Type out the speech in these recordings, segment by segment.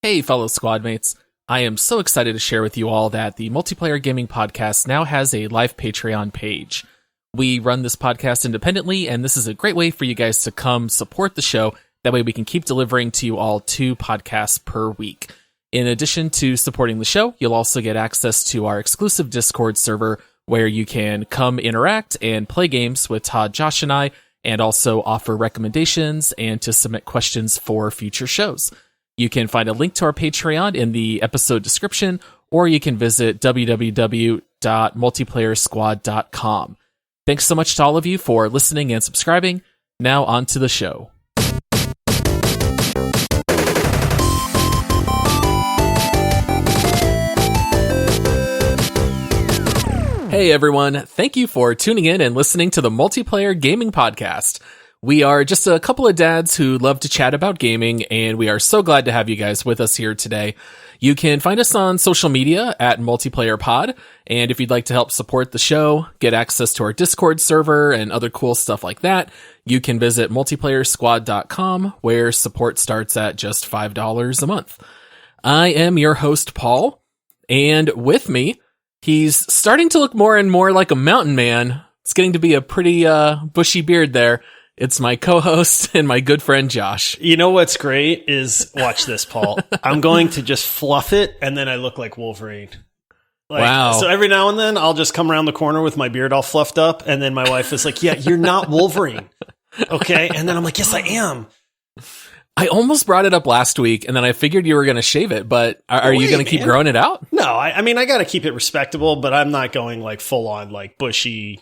Hey, fellow squad mates. I am so excited to share with you all that the Multiplayer Gaming Podcast now has a live Patreon page. We run this podcast independently, and this is a great way for you guys to come support the show. That way we can keep delivering to you all 2 podcasts per week. In addition to supporting the show, you'll also get access to our exclusive Discord server where you can come interact and play games with Todd, Josh, and I, and also offer recommendations and to submit questions for future shows. You can find a link to our Patreon in the episode description, or you can visit www.multiplayersquad.com. Thanks so much to all of you for listening and subscribing. Now on to the show. Hey everyone, thank you for tuning in and listening to the Multiplayer Gaming Podcast. We are just a couple of dads who love to chat about gaming, and we are so glad to have you guys with us here today. You can find us on social media at Multiplayer Pod, and if you'd like to help support the show, get access to our Discord server and other cool stuff like that, you can visit multiplayersquad.com, where support starts at just $5 a month. I am your host, Paul, and with me, he's starting to look more and more like a mountain man. It's getting to be a pretty bushy beard there. It's my co-host and my good friend, Josh. You know what's great is, watch this, Paul. I'm going to just fluff it, and then I look like Wolverine. Wow. So every now and then, I'll just come around the corner with my beard all fluffed up, and then my wife is like, yeah, you're not Wolverine. Okay? And then I'm like, yes, I am. I almost brought it up last week, and then I figured you were going to shave it, but are you going to keep growing it out? No, I mean, I got to keep it respectable, but I'm not going like full on like bushy,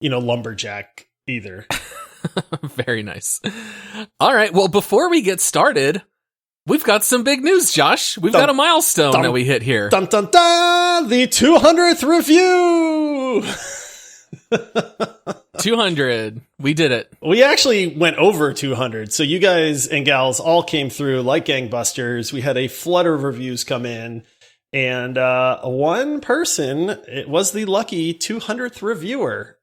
lumberjack either. Very nice. All right. Well, before we get started, we've got some big news, Josh. We've got a milestone that we hit here. Dun, dun, dun, the 200th review. 200. We did it. We actually went over 200. So you guys and gals all came through like gangbusters. We had a flood of reviews come in. And one person, it was the lucky 200th reviewer.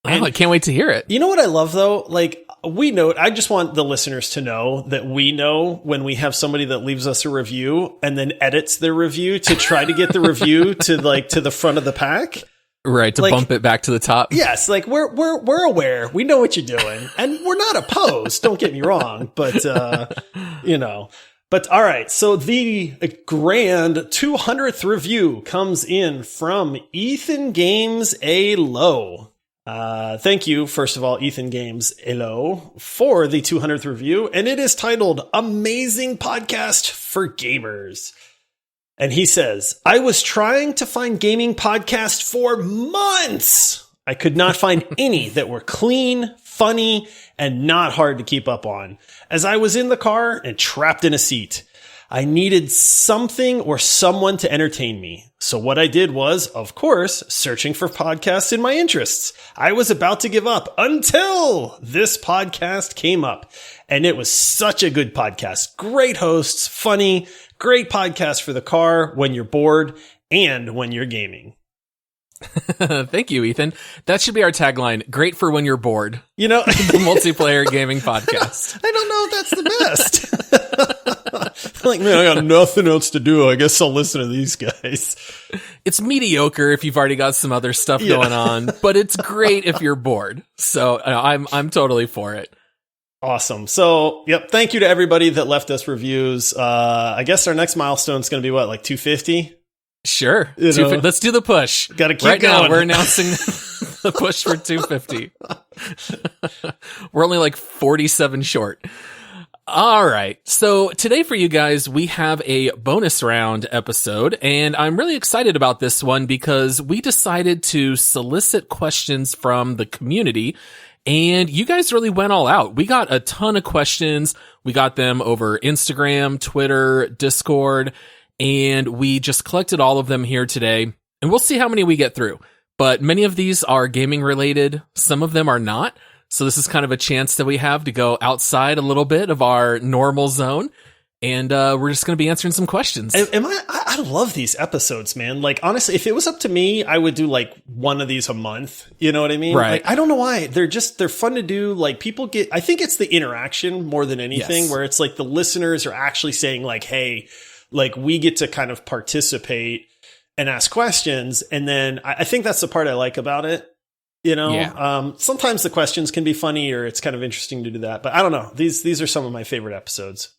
Oh, I can't wait to hear it. You know what I love, though? Like, we know, I just want the listeners to know that we know when we have somebody that leaves us a review and then edits their review to try to get the review to the front of the pack. Right, to bump it back to the top. Yes, like we're aware. We know what you're doing. And we're not opposed, don't get me wrong, but But all right, so the grand 200th review comes in from Ethan Games A-Low. Thank you, first of all, Ethan Games Elo, for the 200th review, and it is titled Amazing Podcast for Gamers. And he says, I was trying to find gaming podcasts for months. I could not find any that were clean, funny, and not hard to keep up on. As I was in the car and trapped in a seat, I needed something or someone to entertain me. So what I did was, of course, searching for podcasts in my interests. I was about to give up until this podcast came up. And it was such a good podcast. Great hosts, funny, great podcast for the car when you're bored and when you're gaming. Thank you, Ethan. That should be our tagline. Great for when you're bored. The Multiplayer Gaming Podcast. I don't know if that's the best. Like, man, I got nothing else to do. I guess I'll listen to these guys. It's mediocre if you've already got some other stuff going on, but it's great if you're bored. So I'm totally for it. Awesome. So, yep. Thank you to everybody that left us reviews. I guess our next milestone is going to be what, like 250? Sure. Let's do the push. Got to keep right going. Now, we're announcing the push for 250. We're only like 47 short. All right. So today for you guys, we have a bonus round episode, and I'm really excited about this one because we decided to solicit questions from the community, and you guys really went all out. We got a ton of questions. We got them over Instagram, Twitter, Discord, and we just collected all of them here today, and we'll see how many we get through. But many of these are gaming related. Some of them are not. So this is kind of a chance that we have to go outside a little bit of our normal zone. And we're just going to be answering some questions. I love these episodes, man. Like, honestly, if it was up to me, I would do like one of these a month. You know what I mean? Right. Like, I don't know why. They're fun to do. Like, people I think it's the interaction more than anything, where it's like the listeners are actually saying like, hey, like we get to kind of participate and ask questions. And then I think that's the part I like about it. Sometimes the questions can be funny or it's kind of interesting to do that, but I don't know. These are some of my favorite episodes.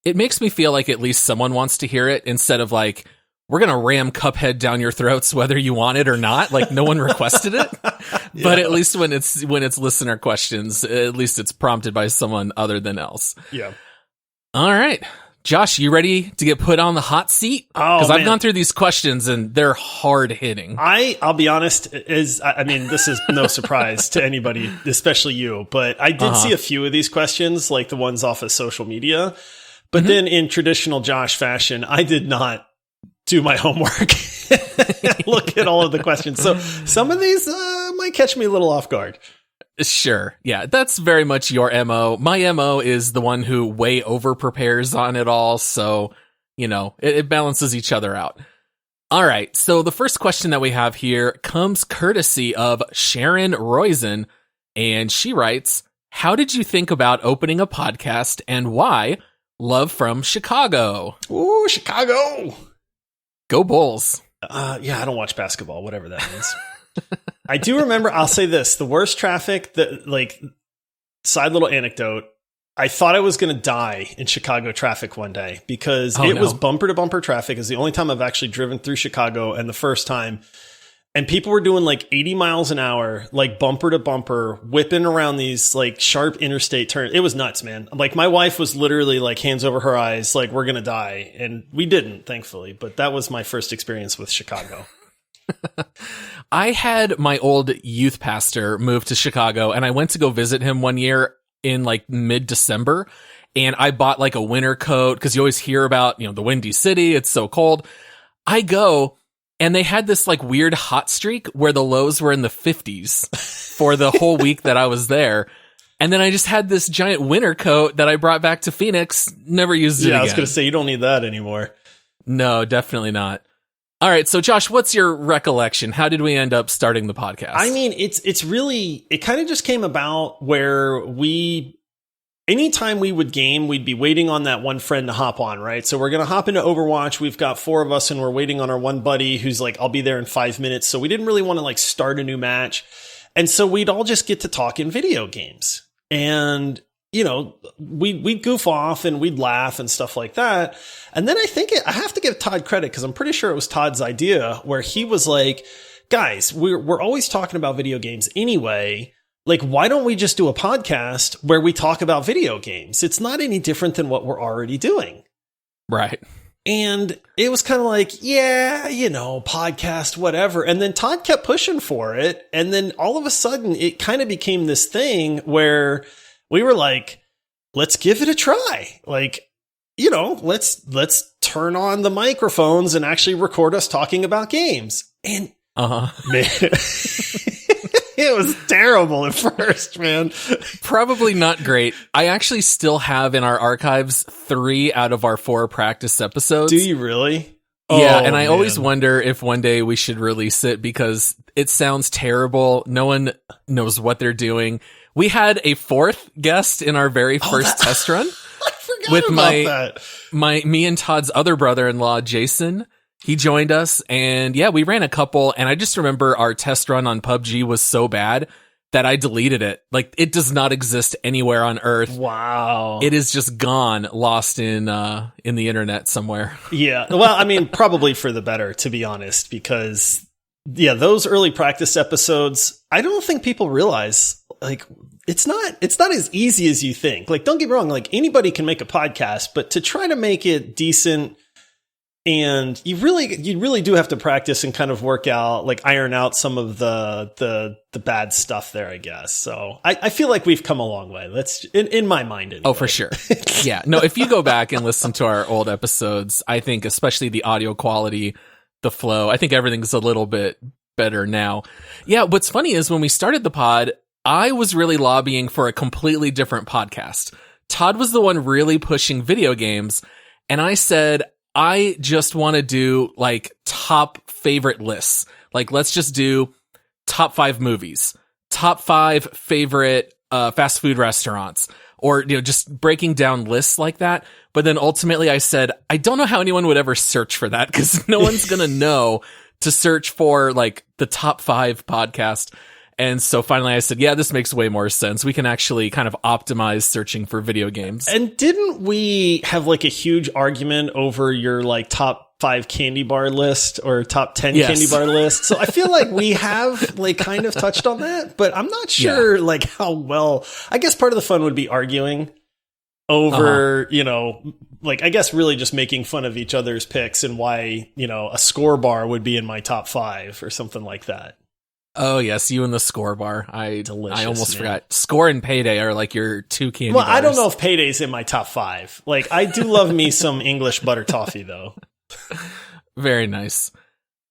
It makes me feel like at least someone wants to hear it instead of like, we're going to ram Cuphead down your throats whether you want it or not. Like no one requested it. Yeah. But at least when it's listener questions, at least it's prompted by someone other than else. Yeah. All right. Josh, you ready to get put on the hot seat? Because I've gone through these questions and they're hard hitting. I'll be honest, this is no surprise to anybody, especially you, but I did see a few of these questions, like the ones off of social media. But then in traditional Josh fashion, I did not do my homework, look at all of the questions. So some of these might catch me a little off guard. Sure. Yeah, that's very much your MO. My MO is the one who way over prepares on it all. So, it balances each other out. All right. So the first question that we have here comes courtesy of Sharon Roizen. And she writes, how did you think about opening a podcast and why? Love from Chicago. Ooh, Chicago. Go Bulls. I don't watch basketball, whatever that means. I do remember, I'll say this, the worst traffic, side little anecdote, I thought I was going to die in Chicago traffic one day because it was bumper to bumper traffic. It's the only time I've actually driven through Chicago and the first time. And people were doing like 80 miles an hour, like bumper to bumper, whipping around these like sharp interstate turns. It was nuts, man. Like my wife was literally like hands over her eyes, like we're going to die. And we didn't, thankfully. But that was my first experience with Chicago. I had my old youth pastor move to Chicago and I went to go visit him one year in like mid-December. And I bought like a winter coat because you always hear about, the Windy City. It's so cold. I go. And they had this like weird hot streak where the lows were in the 50s for the whole week that I was there. And then I just had this giant winter coat that I brought back to Phoenix, never used it again. I was going to say, you don't need that anymore. No, definitely not. All right. So Josh, what's your recollection? How did we end up starting the podcast? I mean, it's really, it kind of just came about where anytime we would game, we'd be waiting on that one friend to hop on, right? So we're going to hop into Overwatch. We've got 4 of us and we're waiting on our one buddy who's like, I'll be there in 5 minutes. So we didn't really want to like start a new match. And so we'd all just get to talk in video games and, we'd goof off and we'd laugh and stuff like that. And then I have to give Todd credit because I'm pretty sure it was Todd's idea where he was like, guys, we're always talking about video games anyway. Like, why don't we just do a podcast where we talk about video games? It's not any different than what we're already doing. Right. And it was kind of like, podcast, whatever. And then Todd kept pushing for it. And then all of a sudden it kind of became this thing where we were like, let's give it a try. Like, let's turn on the microphones and actually record us talking about games. And man, it was terrible at first, man. Probably not great. I actually still have in our archives 3 out of our 4 practice episodes. Do you really? Yeah, and I always wonder if one day we should release it because it sounds terrible. No one knows what they're doing. We had a 4th guest in our very first test run. I forgot about that. Me and Todd's other brother-in-law, Jason. He joined us and we ran a couple and I just remember our test run on PUBG was so bad that I deleted it. Like it does not exist anywhere on earth. Wow. It is just gone, lost in the internet somewhere. Yeah. Well, I mean, probably for the better, to be honest, because those early practice episodes, I don't think people realize like it's not as easy as you think. Like, don't get me wrong. Like anybody can make a podcast, but to try to make it decent, and you really do have to practice and kind of work out, like iron out some of the bad stuff there, I guess. So I feel like we've come a long way. Let's in my mind. Anyway. Oh, for sure. Yeah. No, if you go back and listen to our old episodes, I think especially the audio quality, the flow, I think everything's a little bit better now. Yeah. What's funny is when we started the pod, I was really lobbying for a completely different podcast. Todd was the one really pushing video games. And I said, I just want to do like top favorite lists. Like, let's just do top 5 movies, top 5 favorite fast food restaurants, or, just breaking down lists like that. But then ultimately I said, I don't know how anyone would ever search for that, because no one's going to know to search for like the top 5 podcast. And so finally I said, yeah, this makes way more sense. We can actually kind of optimize searching for video games. And didn't we have like a huge argument over your like top 5 candy bar list or top 10 candy bar list? So I feel like we have like kind of touched on that, but I'm not sure like how well. I guess part of the fun would be arguing over, like I guess really just making fun of each other's picks and why, a score bar would be in my top 5 or something like that. Oh yes, you and the Score bar. Delicious, I almost forgot. Score and Payday are like your 2 candy bars. I don't know if Payday's in my top 5. Like I do love me some English butter toffee though. Very nice.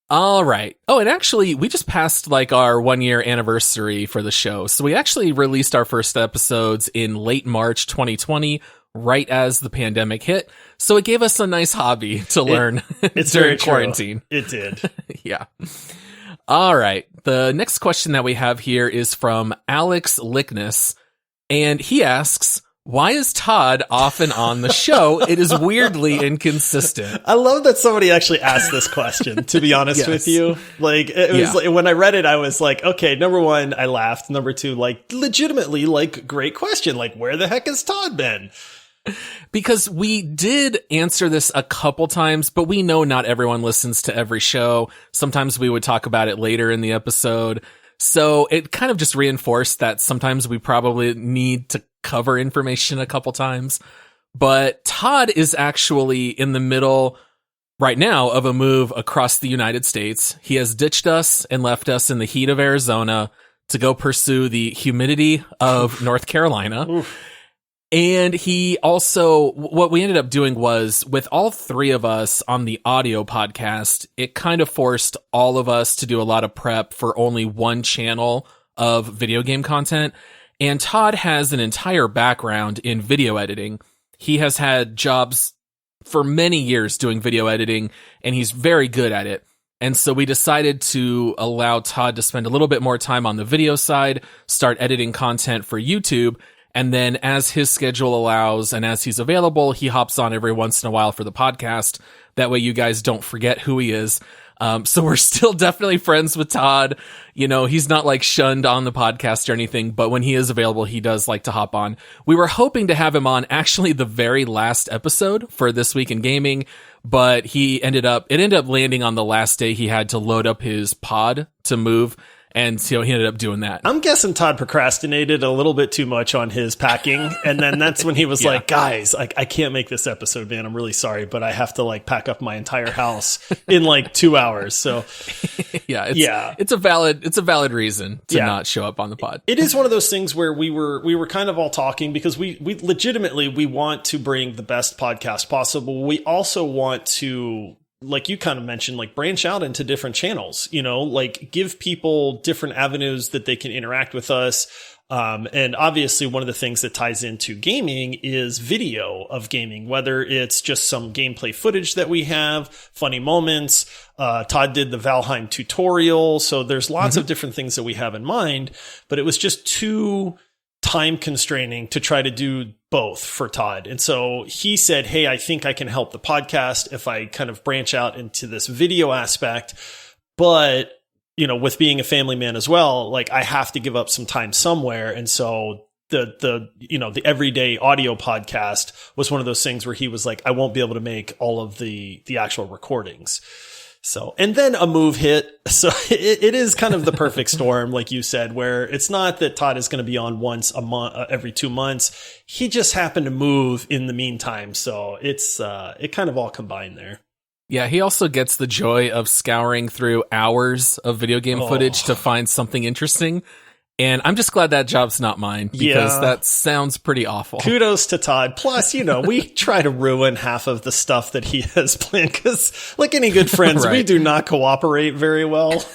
All right. Oh, and actually we just passed like our 1-year anniversary for the show. So we actually released our first episodes in late March 2020, right as the pandemic hit. So it gave us a nice hobby to learn during quarantine. It did. Yeah. All right. The next question that we have here is from Alex Lickness, and he asks, why is Todd often on the show? It is weirdly inconsistent. I love that somebody actually asked this question, to be honest with you. Like, it was like, when I read it, I was like, okay, number 1, I laughed. Number 2, like, legitimately, like, great question. Like, where the heck has Todd been? Because we did answer this a couple times, but we know not everyone listens to every show. Sometimes we would talk about it later in the episode. So it kind of just reinforced that sometimes we probably need to cover information a couple times. But Todd is actually in the middle right now of a move across the United States. He has ditched us and left us in the heat of Arizona to go pursue the humidity of North Carolina. Oof. And he also, what we ended up doing was, with all 3 of us on the audio podcast, it kind of forced all of us to do a lot of prep for only one channel of video game content. And Todd has an entire background in video editing. He has had jobs for many years doing video editing, and he's very good at it. And so we decided to allow Todd to spend a little bit more time on the video side, start editing content for YouTube. And then as his schedule allows and as he's available, he hops on every once in a while for the podcast. That way you guys don't forget who he is. So we're still definitely friends with Todd. He's not like shunned on the podcast or anything, but when he is available, he does like to hop on. We were hoping to have him on actually the very last episode for This Week in Gaming, but it ended up landing on the last day he had to load up his pod to move. And so he ended up doing that. I'm guessing Todd procrastinated a little bit too much on his packing. And then that's when he was like, guys, I can't make this episode, man. I'm really sorry, but I have to like pack up my entire house in like 2 hours. So it's a valid reason to not show up on the pod. It is one of those things where we were kind of all talking because we legitimately, we want to bring the best podcast possible. We also want to, like you kind of mentioned, like branch out into different channels, like give people different avenues that they can interact with us. And obviously one of the things that ties into gaming is video of gaming, whether it's just some gameplay footage that we have, funny moments. Todd did the Valheim tutorial. So there's lots of different things that we have in mind, but it was just too time constraining to try to do both for Todd. And so he said, hey, I think I can help the podcast if I kind of branch out into this video aspect. But, with being a family man as well, like I have to give up some time somewhere. And so the everyday audio podcast was one of those things where he was like, I won't be able to make all of the actual recordings. So, and then a move hit. So it is kind of the perfect storm, like you said, where it's not that Todd is going to be on once a month, every 2 months. He just happened to move in the meantime. So it kind of all combined there. Yeah. He also gets the joy of scouring through hours of video game footage to find something interesting. And I'm just glad that job's not mine because that sounds pretty awful. Kudos to Todd. Plus, we try to ruin half of the stuff that he has planned because like any good friends, we do not cooperate very well.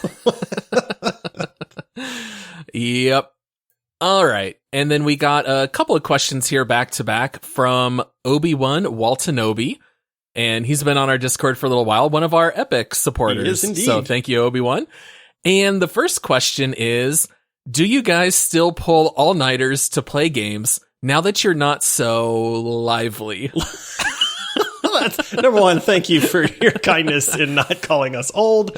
Yep. All right. And then we got a couple of questions here back to back from Obi-Wan Waltanobi. And he's been on our Discord for a little while, one of our Epic supporters. He is indeed. So thank you, Obi-Wan. And the first question is, do you guys still pull all-nighters to play games? Now that you're not so lively. Number one, thank you for your kindness in not calling us old.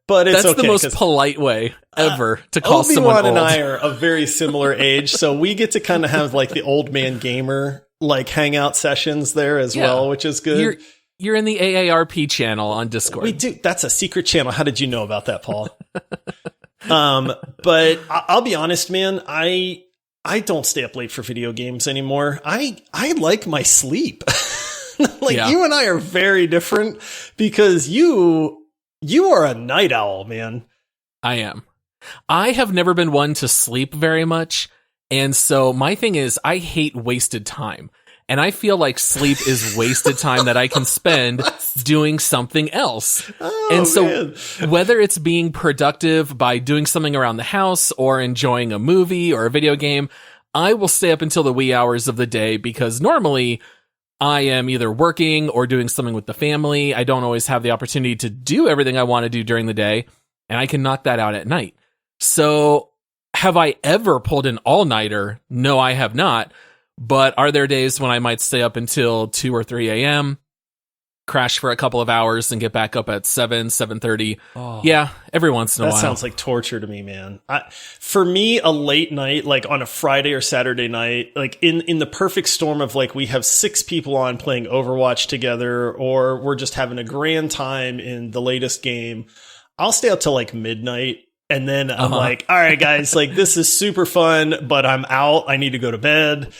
But it's That's okay, the most polite way ever to call someone old. Obi-Wan and I are of very similar age, so we get to kind of have like the old man gamer like hangout sessions there as well, which is good. You're in the AARP channel on Discord. We do. That's a secret channel. How did you know about that, Paul? But I'll be honest, man. I don't stay up late for video games anymore. I like my sleep. You and I are very different because you are a night owl, man. I am. I have never been one to sleep very much. And so my thing is I hate wasted time. And I feel like sleep is wasted time that I can spend doing something else. And so whether it's being productive by doing something around the house or enjoying a movie or a video game, I will stay up until the wee hours of the day because normally I am either working or doing something with the family. I don't always have the opportunity to do everything I want to do during the day, and I can knock that out at night. So have I ever pulled an all-nighter? No, I have not. But are there days when I might stay up until 2 or 3 a.m., crash for a couple of hours, and get back up at 7:30? Oh, yeah, every once in a while. That sounds like torture to me, man. For me, a late night, like on a Friday or Saturday night, like in the perfect storm of like we have 6 people on playing Overwatch together, or we're just having a grand time in the latest game, I'll stay up till like midnight. And then I'm like, all right, guys, like this is super fun, but I'm out. I need to go to bed.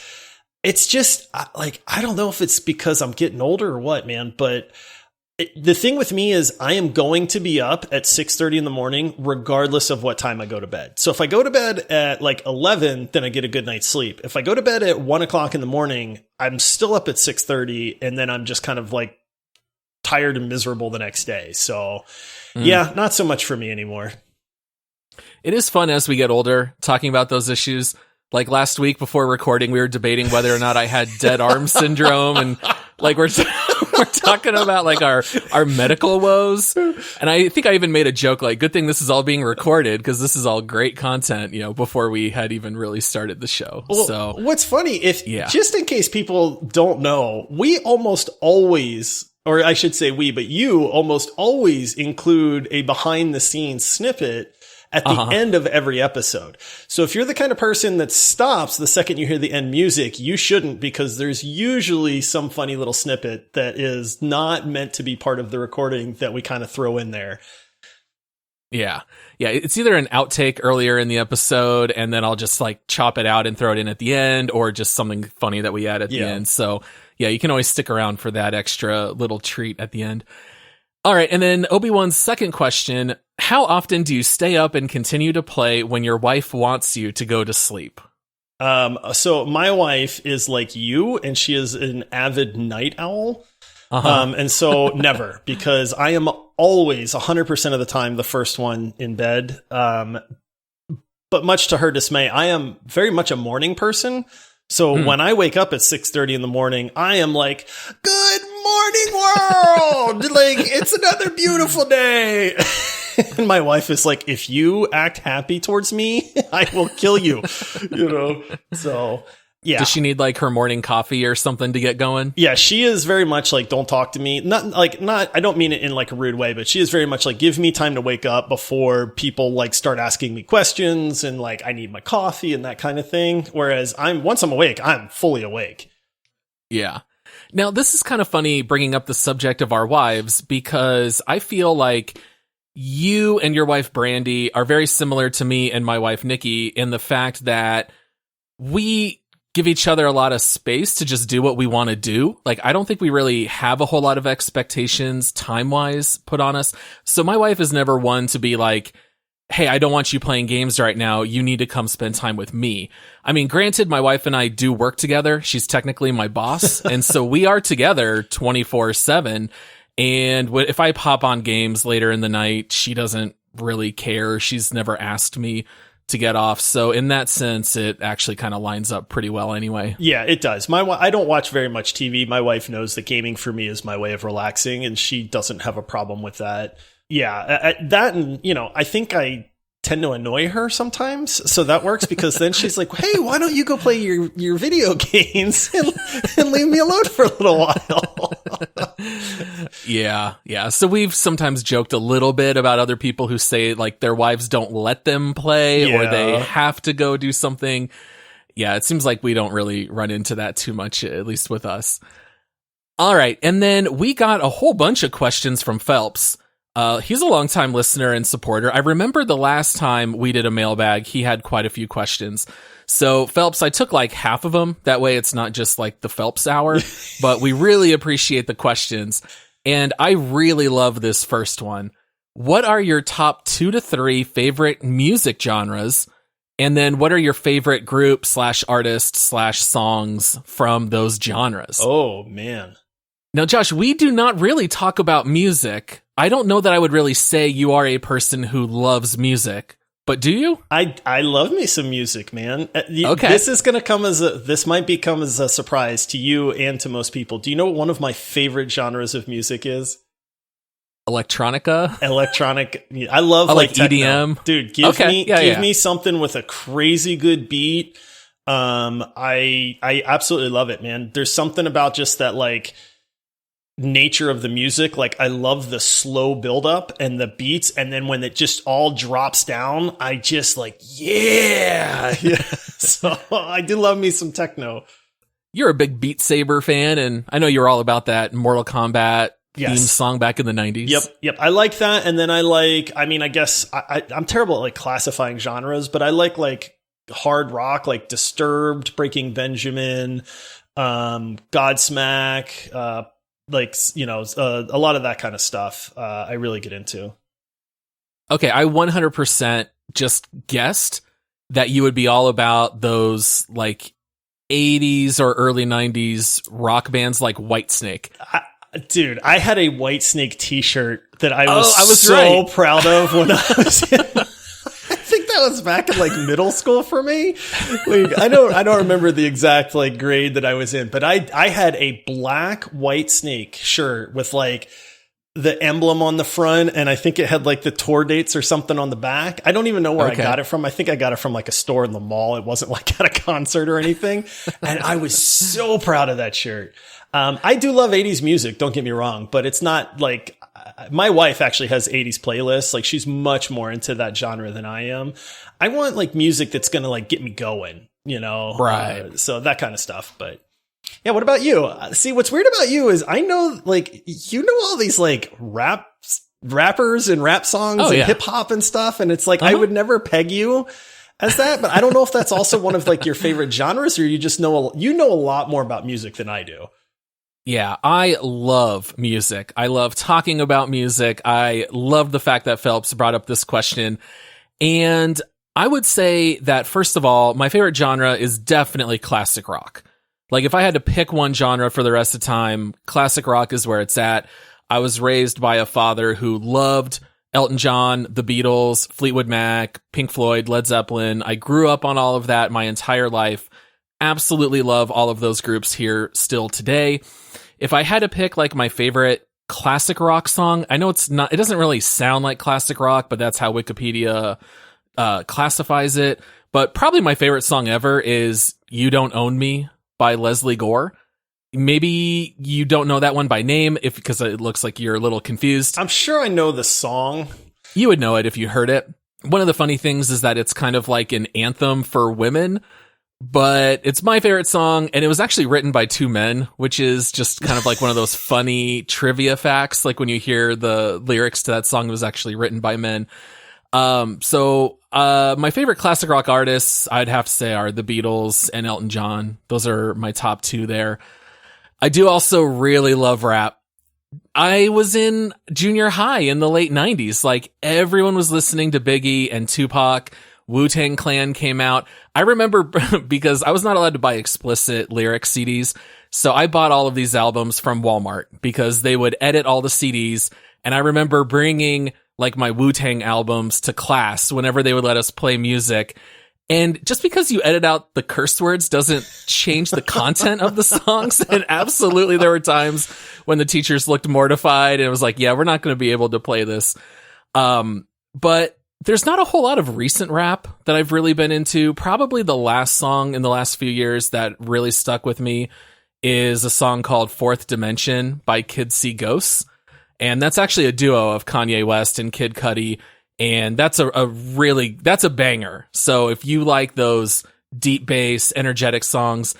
It's just like, I don't know if it's because I'm getting older or what, man, but the thing with me is I am going to be up at 6:30 in the morning, regardless of what time I go to bed. So if I go to bed at like 11, then I get a good night's sleep. If I go to bed at 1 o'clock in the morning, I'm still up at 6:30 and then I'm just kind of like tired and miserable the next day. So yeah, not so much for me anymore. It is fun as we get older talking about those issues. Like last week before recording, we were debating whether or not I had dead arm syndrome, and like we're talking about like our medical woes. And I think I even made a joke like, good thing this is all being recorded because this is all great content, before we had even really started the show. Well, so what's funny, just in case people don't know, we almost always, or I should say but you almost always include a behind the scenes snippet at the end of every episode. So if you're the kind of person that stops the second you hear the end music, you shouldn't, because there's usually some funny little snippet that is not meant to be part of the recording that we kind of throw in there. Yeah. It's either an outtake earlier in the episode, and then I'll just like chop it out and throw it in at the end, or just something funny that we add at the end. So yeah, you can always stick around for that extra little treat at the end. All right. And then Obi-Wan's second question: how often do you stay up and continue to play when your wife wants you to go to sleep? So my wife is like you, and she is an avid night owl. And so never, because I am always 100% of the time the first one in bed. But much to her dismay, I am very much a morning person. So when I wake up at 6:30 in the morning, I am like, good morning world. Like, it's another beautiful day. And my wife is like, if you act happy towards me, I will kill you, So yeah. Does she need like her morning coffee or something to get going? Yeah, she is very much like, don't talk to me. I don't mean it in like a rude way, but she is very much like, give me time to wake up before people like start asking me questions, and like, I need my coffee and that kind of thing. Whereas once I'm awake, I'm fully awake. Yeah. Now, this is kind of funny bringing up the subject of our wives, because I feel like you and your wife Brandy are very similar to me and my wife Nikki in the fact that we give each other a lot of space to just do what we want to do. Like, I don't think we really have a whole lot of expectations time-wise put on us. So my wife is never one to be like, hey, I don't want you playing games right now. You need to come spend time with me. I mean, granted, my wife and I do work together. She's technically my boss. And so we are together 24/7. And if I pop on games later in the night, she doesn't really care. She's never asked me to get off. So in that sense, it actually kind of lines up pretty well anyway. Yeah, it does. I don't watch very much TV. My wife knows that gaming for me is my way of relaxing, and she doesn't have a problem with that. Yeah, that, and I think I tend to annoy her sometimes. So that works because then she's like, hey, why don't you go play your video games and leave me alone for a little while? Yeah. So we've sometimes joked a little bit about other people who say like their wives don't let them play or they have to go do something. Yeah, it seems like we don't really run into that too much, at least with us. All right. And then we got a whole bunch of questions from Phelps. He's a longtime listener and supporter. I remember the last time we did a mailbag, he had quite a few questions. So Phelps, I took like half of them. That way it's not just like the Phelps hour, but we really appreciate the questions. And I really love this first one. What are your top 2 to 3 favorite music genres? And then what are your favorite group / artist / songs from those genres? Oh, man. Now, Josh, we do not really talk about music. I don't know that I would really say you are a person who loves music, but do you? I love me some music, man. Okay. This might become as a surprise to you and to most people. Do you know what one of my favorite genres of music is? Electronica? Electronic. I love like techno. EDM. Dude, give me something with a crazy good beat. I absolutely love it, man. There's something about just that like nature of the music. Like I love the slow build up and the beats, and then when it just all drops down, I just like yeah. So I do love me some techno. You're a big Beat Saber fan, and I know you're all about that Mortal Kombat theme song back in the 90s. Yep. I like that, and then I guess I'm terrible at like classifying genres, but I like hard rock, like Disturbed, Breaking Benjamin, Godsmack, a lot of that kind of stuff I really get into. Okay, I 100% just guessed that you would be all about those like 80s or early 90s rock bands like Whitesnake. Dude, I had a Whitesnake t-shirt that I was so proud of when I was in I think that was back in like middle school for me. Like, I don't remember the exact like grade that I was in, but I had a black Whitesnake shirt with like the emblem on the front, and I think it had like the tour dates or something on the back. I don't even know where I got it from. I think I got it from like a store in the mall. It wasn't like at a concert or anything. And I was so proud of that shirt. I do love 80s music, don't get me wrong, but it's not like my wife actually has 80s playlists. Like she's much more into that genre than I am. I want like music that's going to like get me going, you know? Right. So that kind of stuff. But yeah, what about you? See, what's weird about you is I know like, you know, all these like rappers and rap songs and hip hop and stuff. And it's like, I would never peg you as that, but I don't know if that's also one of like your favorite genres, or you just know, a lot more about music than I do. Yeah, I love music. I love talking about music. I love the fact that Phelps brought up this question. And I would say that, first of all, my favorite genre is definitely classic rock. Like, if I had to pick one genre for the rest of the time, classic rock is where it's at. I was raised by a father who loved Elton John, the Beatles, Fleetwood Mac, Pink Floyd, Led Zeppelin. I grew up on all of that my entire life. Absolutely love all of those groups here still today. If I had to pick like my favorite classic rock song, I know it doesn't really sound like classic rock, but that's how Wikipedia classifies it. But probably my favorite song ever is You Don't Own Me by Leslie Gore. Maybe you don't know that one by name because it looks like you're a little confused. I'm sure I know the song. You would know it if you heard it. One of the funny things is that it's kind of like an anthem for women, but it's my favorite song, and it was actually written by 2 men, which is just kind of like one of those funny trivia facts. Like when you hear the lyrics to that song, it was actually written by men. So my favorite classic rock artists, I'd have to say, are the Beatles and Elton John. Those are my top 2 there. I do also really love rap. I was in junior high in the late 90s. Like everyone was listening to Biggie and Tupac. Wu-Tang Clan came out. I remember because I was not allowed to buy explicit lyric CDs. So I bought all of these albums from Walmart because they would edit all the CDs. And I remember bringing like my Wu-Tang albums to class whenever they would let us play music. And just because you edit out the curse words doesn't change the content of the songs. And absolutely there were times when the teachers looked mortified and it was like, yeah, we're not going to be able to play this. But There's not a whole lot of recent rap that I've really been into. Probably the last song in the last few years that really stuck with me is a song called Fourth Dimension by Kids See Ghosts. And that's actually a duo of Kanye West and Kid Cudi. And that's that's a banger. So if you like those deep bass, energetic songs,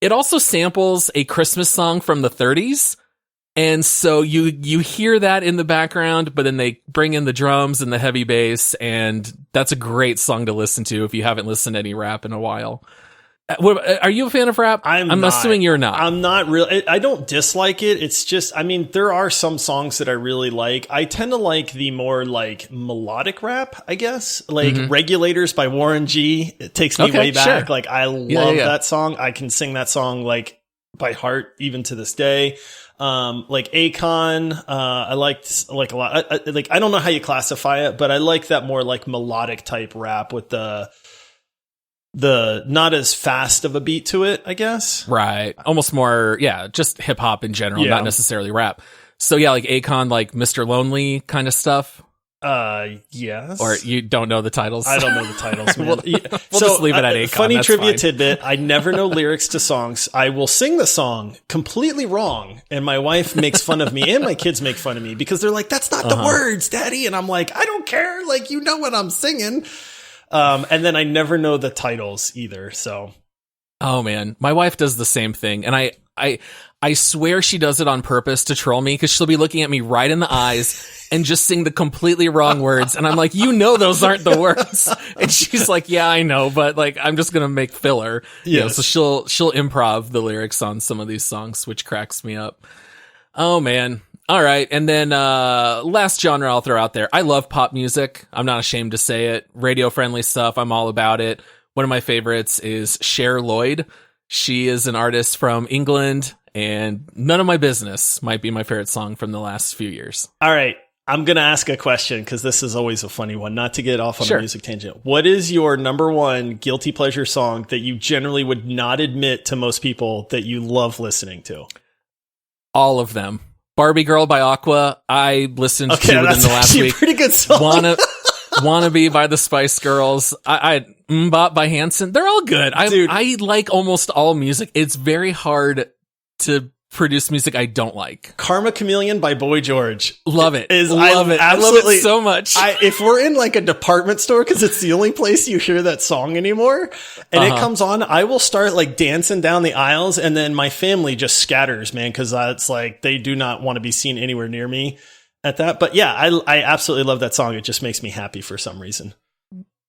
it also samples a Christmas song from the 30s. And so you hear that in the background, but then they bring in the drums and the heavy bass, and that's a great song to listen to if you haven't listened to any rap in a while. Are you a fan of rap? I'm assuming you're not. I'm not really. I don't dislike it. It's just, I mean, there are some songs that I really like. I tend to like the more like melodic rap, I guess. Like Regulators by Warren G. It takes me way back. Sure. Like I love that song. I can sing that song like by heart even to this day. Like Akon, I liked like a lot. I don't know how you classify it, but I like that more like melodic type rap with the not as fast of a beat to it, I guess. Right. Almost more, just hip hop in general, not necessarily rap. So yeah, like Akon, like Mr. Lonely kind of stuff. Yes. Or you don't know the titles? I don't know the titles, man. we'll just leave it at Akon. Funny trivia tidbit. I never know lyrics to songs. I will sing the song completely wrong, and my wife makes fun of me, and my kids make fun of me because they're like, that's not the words, Daddy. And I'm like, I don't care. Like, you know what I'm singing. And then I never know the titles either. So. Oh man. My wife does the same thing. And I swear she does it on purpose to troll me, because she'll be looking at me right in the eyes and just sing the completely wrong words. And I'm like, you know, those aren't the words. And she's like, yeah, I know, but like, I'm just going to make filler. Yes. You know, so she'll improv the lyrics on some of these songs, which cracks me up. Oh man. All right. And then, last genre I'll throw out there. I love pop music. I'm not ashamed to say it. Radio friendly stuff. I'm all about it. One of my favorites is Cher Lloyd. She is an artist from England, and None of My Business might be my favorite song from the last few years. All right. I'm going to ask a question, because this is always a funny one, not to get off on a music tangent. What is your number one guilty pleasure song that you generally would not admit to most people that you love listening to? All of them. Barbie Girl by Aqua, I listened to within the last week. A pretty good song. Wannabe by the Spice Girls. I Mbop by Hanson. They're all good. I like almost all music. It's very hard to produce music I don't like. Karma Chameleon by Boy George. Love it. I love it so much. If we're in like a department store, because it's the only place you hear that song anymore, and it comes on, I will start like dancing down the aisles, and then my family just scatters, man, because it's like they do not want to be seen anywhere near me at that. But yeah, I absolutely love that song. It just makes me happy for some reason.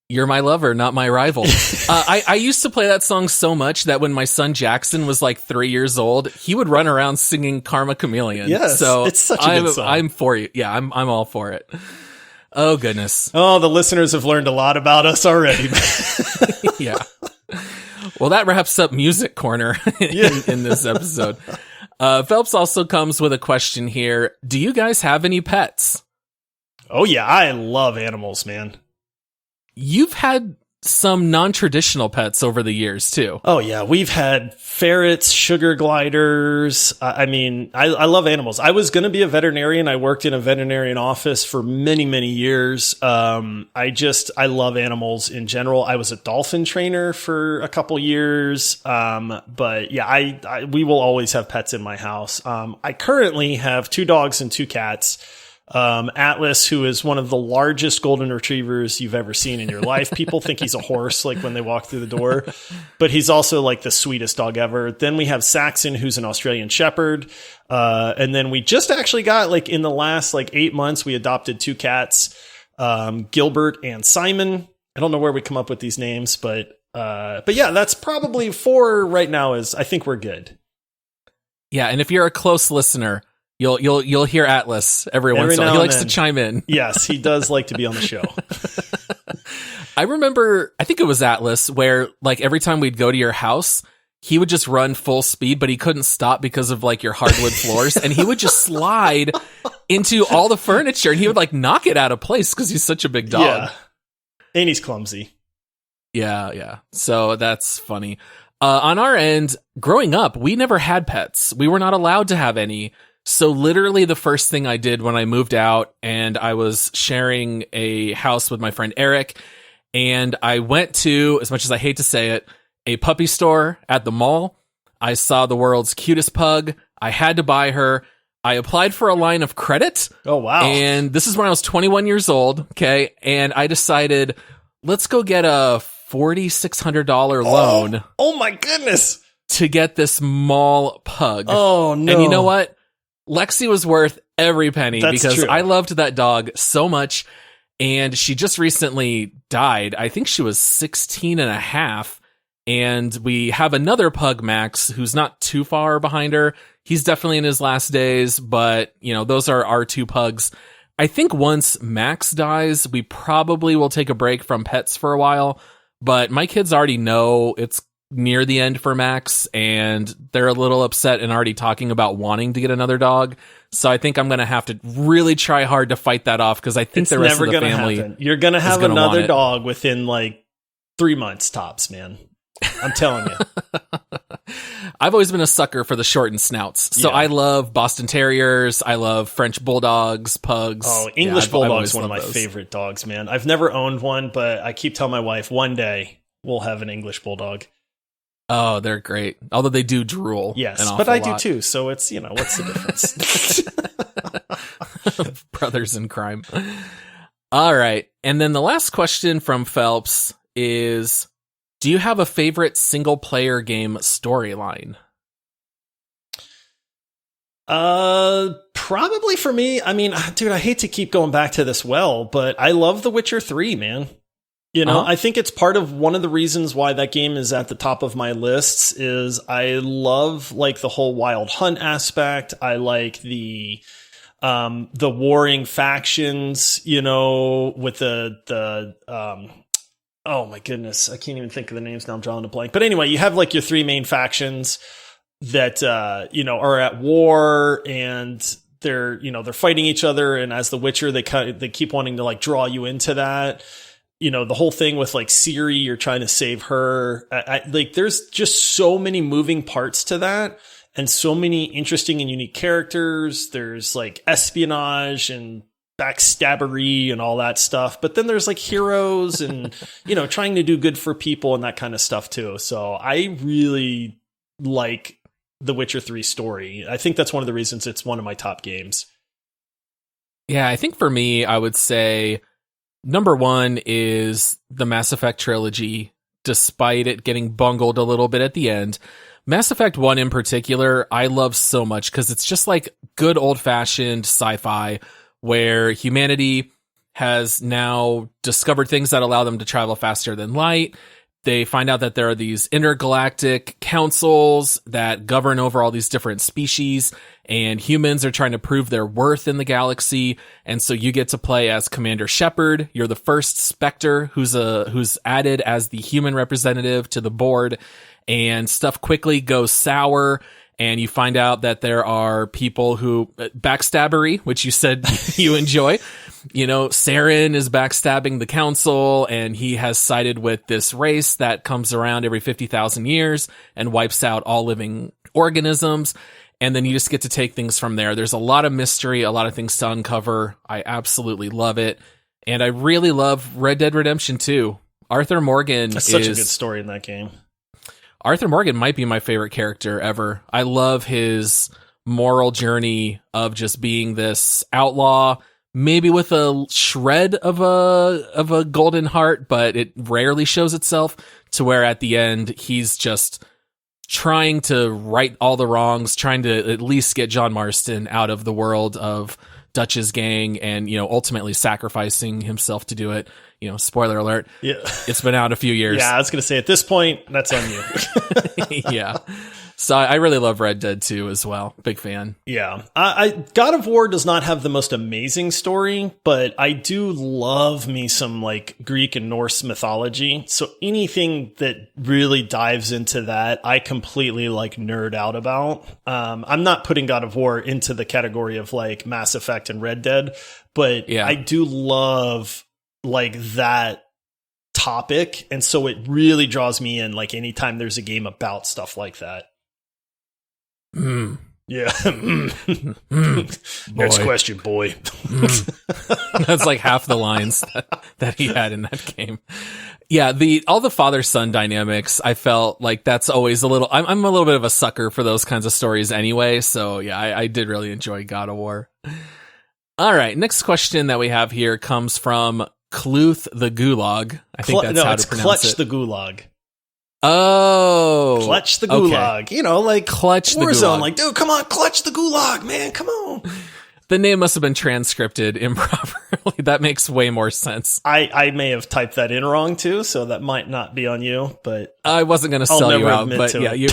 You're my lover, not my rival. I used to play that song so much that when my son Jackson was like 3 years old, he would run around singing Karma Chameleon. Yes, so it's such a good song. I'm for you. Yeah, I'm all for it. Oh, goodness. Oh, the listeners have learned a lot about us already. Yeah. Well, that wraps up Music Corner in this episode. Phelps also comes with a question here. Do you guys have any pets? Oh, yeah. I love animals, man. You've had some non-traditional pets over the years, too. Oh, yeah. We've had ferrets, sugar gliders. I mean, I love animals. I was going to be a veterinarian. I worked in a veterinarian office for many, many years. I love animals in general. I was a dolphin trainer for a couple years. But yeah, we will always have pets in my house. I currently have 2 dogs and 2 cats. Atlas, who is one of the largest golden retrievers you've ever seen in your life. People think he's a horse, like when they walk through the door, but he's also like the sweetest dog ever. Then we have Saxon, who's an Australian Shepherd. And then we just actually got, like, in the last like 8 months, we adopted 2 cats, Gilbert and Simon. I don't know where we come up with these names, but yeah, that's probably 4 right now. I think we're good. Yeah. And if you're a close listener, You'll hear Atlas every once in a while. He likes to chime in. Yes, he does like to be on the show. I remember, I think it was Atlas, where like every time we'd go to your house, he would just run full speed, but he couldn't stop because of like your hardwood floors, and he would just slide into all the furniture, and he would like knock it out of place because he's such a big dog. Yeah, and he's clumsy. Yeah. So that's funny. On our end, growing up, we never had pets. We were not allowed to have any. So literally the first thing I did when I moved out, and I was sharing a house with my friend Eric, and I went to, as much as I hate to say it, a puppy store at the mall. I saw the world's cutest pug. I had to buy her. I applied for a line of credit. Oh, wow. And this is when I was 21 years old. Okay. And I decided, let's go get a $4,600 loan. Oh my goodness. To get this mall pug. Oh, no. And you know what? Lexi was worth every penny. That's because true. I loved that dog so much. And she just recently died. I think she was 16 and a half. And we have another pug, Max, who's not too far behind her. He's definitely in his last days, but, you know, those are our two pugs. I think once Max dies, we probably will take a break from pets for a while. But my kids already know it's near the end for Max, and they're a little upset and already talking about wanting to get another dog. So I think I'm going to have to really try hard to fight that off, because I think the rest of the family happen. You're going to have another dog within like 3 months tops, man. I'm telling you. I've always been a sucker for the shortened snouts. So I love Boston Terriers. I love French Bulldogs, pugs. Oh, English Bulldog's one of my favorite dogs, man. I've never owned one, but I keep telling my wife one day we'll have an English Bulldog. Oh, they're great. Although they do drool. Yes, but I do too. So it's, you know, what's the difference? Brothers in crime. All right. And then the last question from Phelps is, do you have a favorite single player game storyline? Probably for me. I mean, dude, I hate to keep going back to this but I love The Witcher 3, man. You know, I think it's part of one of the reasons why that game is at the top of my lists is I love like the whole wild hunt aspect. I like the warring factions, you know, with oh my goodness, I can't even think of the names now. I'm drawing a blank. But anyway, you have like your three main factions that you know, are at war, and they're fighting each other. And as the Witcher, they keep wanting to like draw you into that. You know, the whole thing with like Ciri, you're trying to save her. Like, there's just so many moving parts to that, and so many interesting and unique characters. There's like espionage and backstabbery and all that stuff, but then there's like heroes and you know, trying to do good for people and that kind of stuff too. So I really like the Witcher 3 story. I think that's one of the reasons it's one of my top games. Yeah, I think for me, I would say number one is the Mass Effect trilogy, despite it getting bungled a little bit at the end. Mass Effect 1 in particular, I love so much because it's just like good old-fashioned sci-fi where humanity has now discovered things that allow them to travel faster than light. They find out that there are these intergalactic councils that govern over all these different species, and humans are trying to prove their worth in the galaxy. And so you get to play as Commander Shepard. You're the first Spectre who's added as the human representative to the board, and stuff quickly goes sour. And you find out that there are people who backstabbery, which you said you enjoy. You know, Saren is backstabbing the council, and he has sided with this race that comes around every 50,000 years and wipes out all living organisms. And then you just get to take things from there. There's a lot of mystery, a lot of things to uncover. I absolutely love it. And I really love Red Dead Redemption 2. Arthur Morgan That's such a good story in that game. Arthur Morgan might be my favorite character ever. I love his moral journey of just being this outlaw, maybe with a shred of a golden heart, but it rarely shows itself, to where at the end he's just trying to right all the wrongs, trying to at least get John Marston out of the world of Dutch's gang, and, you know, ultimately sacrificing himself to do it. You know, spoiler alert. Yeah. It's been out a few years. Yeah, I was going to say, at this point, that's on you. Yeah. So I really love Red Dead 2 as well. Big fan. Yeah. God of War does not have the most amazing story, but I do love me some like Greek and Norse mythology. So anything that really dives into that, I completely like nerd out about. I'm not putting God of War into the category of like Mass Effect and Red Dead, but yeah, I do love like that topic. And so it really draws me in, like anytime there's a game about stuff like that. Yeah. Next Boy. question, boy. That's like half the lines that he had in that game. Yeah, all the father-son dynamics, I felt like that's always a little... I'm a little bit of a sucker for those kinds of stories anyway, so yeah, I did really enjoy God of War. All right, next question that we have here comes from Cluth the Gulag. I think that's how to pronounce Clutch it. the Gulag. Oh. Clutch the Gulag. Okay. You know, like Clutch the Warzone. Gulag. Like, dude, come on, clutch the Gulag, man. Come on. The name must have been transcripted improperly. That makes way more sense. I may have typed that in wrong too, so that might not be on you, but I wasn't going to sell you out, but yeah, you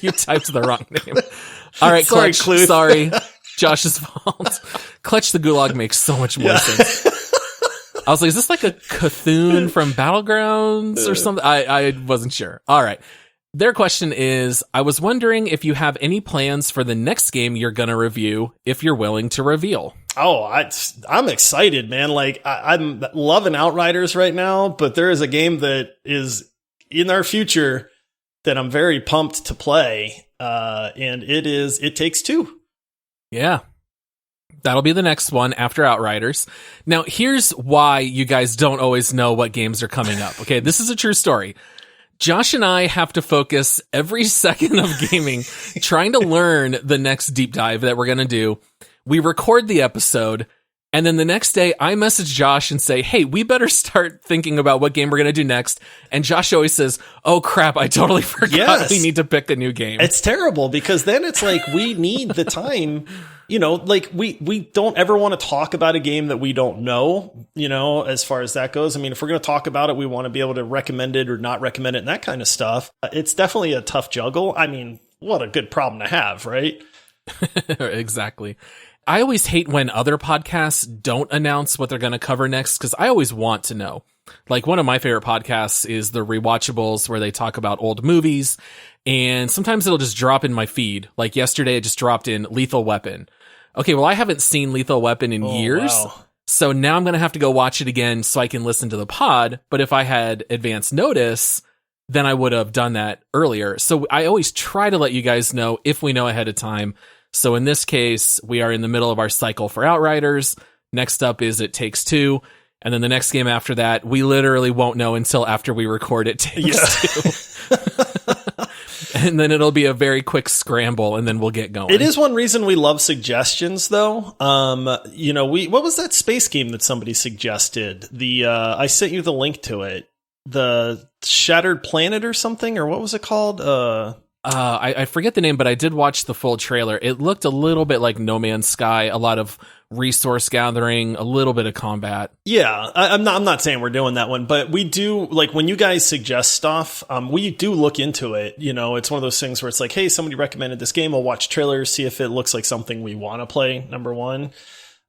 you typed the wrong name. All right, Sorry, Clutch. Cluth. Sorry. Josh's fault. Clutch the Gulag makes so much more sense. I was like, is this like a Cthulhu from Battlegrounds or something? I wasn't sure. All right. Their question is, I was wondering if you have any plans for the next game you're going to review, if you're willing to reveal. Oh, I'm excited, man. Like, I'm loving Outriders right now, but there is a game that is in our future that I'm very pumped to play. And It Takes Two. Yeah. That'll be the next one after Outriders. Now, here's why you guys don't always know what games are coming up. Okay, this is a true story. Josh and I have to focus every second of gaming trying to learn the next deep dive that we're going to do. We record the episode, and then the next day I message Josh and say, hey, we better start thinking about what game we're going to do next. And Josh always says, oh crap, I totally forgot we need to pick a new game. It's terrible because then it's like we need the time. You know, like we don't ever want to talk about a game that we don't know, you know, as far as that goes. I mean, if we're going to talk about it, we want to be able to recommend it or not recommend it and that kind of stuff. It's definitely a tough juggle. I mean, what a good problem to have, right? Exactly. I always hate when other podcasts don't announce what they're going to cover next because I always want to know. Like one of my favorite podcasts is the Rewatchables, where they talk about old movies, and sometimes it'll just drop in my feed. Like yesterday, it just dropped in Lethal Weapon. Okay, well, I haven't seen Lethal Weapon in years, wow. So now I'm going to have to go watch it again so I can listen to the pod. But if I had advance notice, then I would have done that earlier. So I always try to let you guys know if we know ahead of time. So in this case, we are in the middle of our cycle for Outriders. Next up is It Takes Two. And then the next game after that, we literally won't know until after we record It Takes Two. And then it'll be a very quick scramble, and then we'll get going. It is one reason we love suggestions, though. You know, what was that space game that somebody suggested? I sent you the link to it. The Shattered Planet or something, or what was it called? I forget the name, but I did watch the full trailer. It looked a little bit like No Man's Sky, a lot of resource gathering, a little bit of combat. Yeah, I'm not saying we're doing that one, but we do, like, when you guys suggest stuff, we do look into it. You know, it's one of those things where it's like, hey, somebody recommended this game. We'll watch trailers, see if it looks like something we want to play, number one.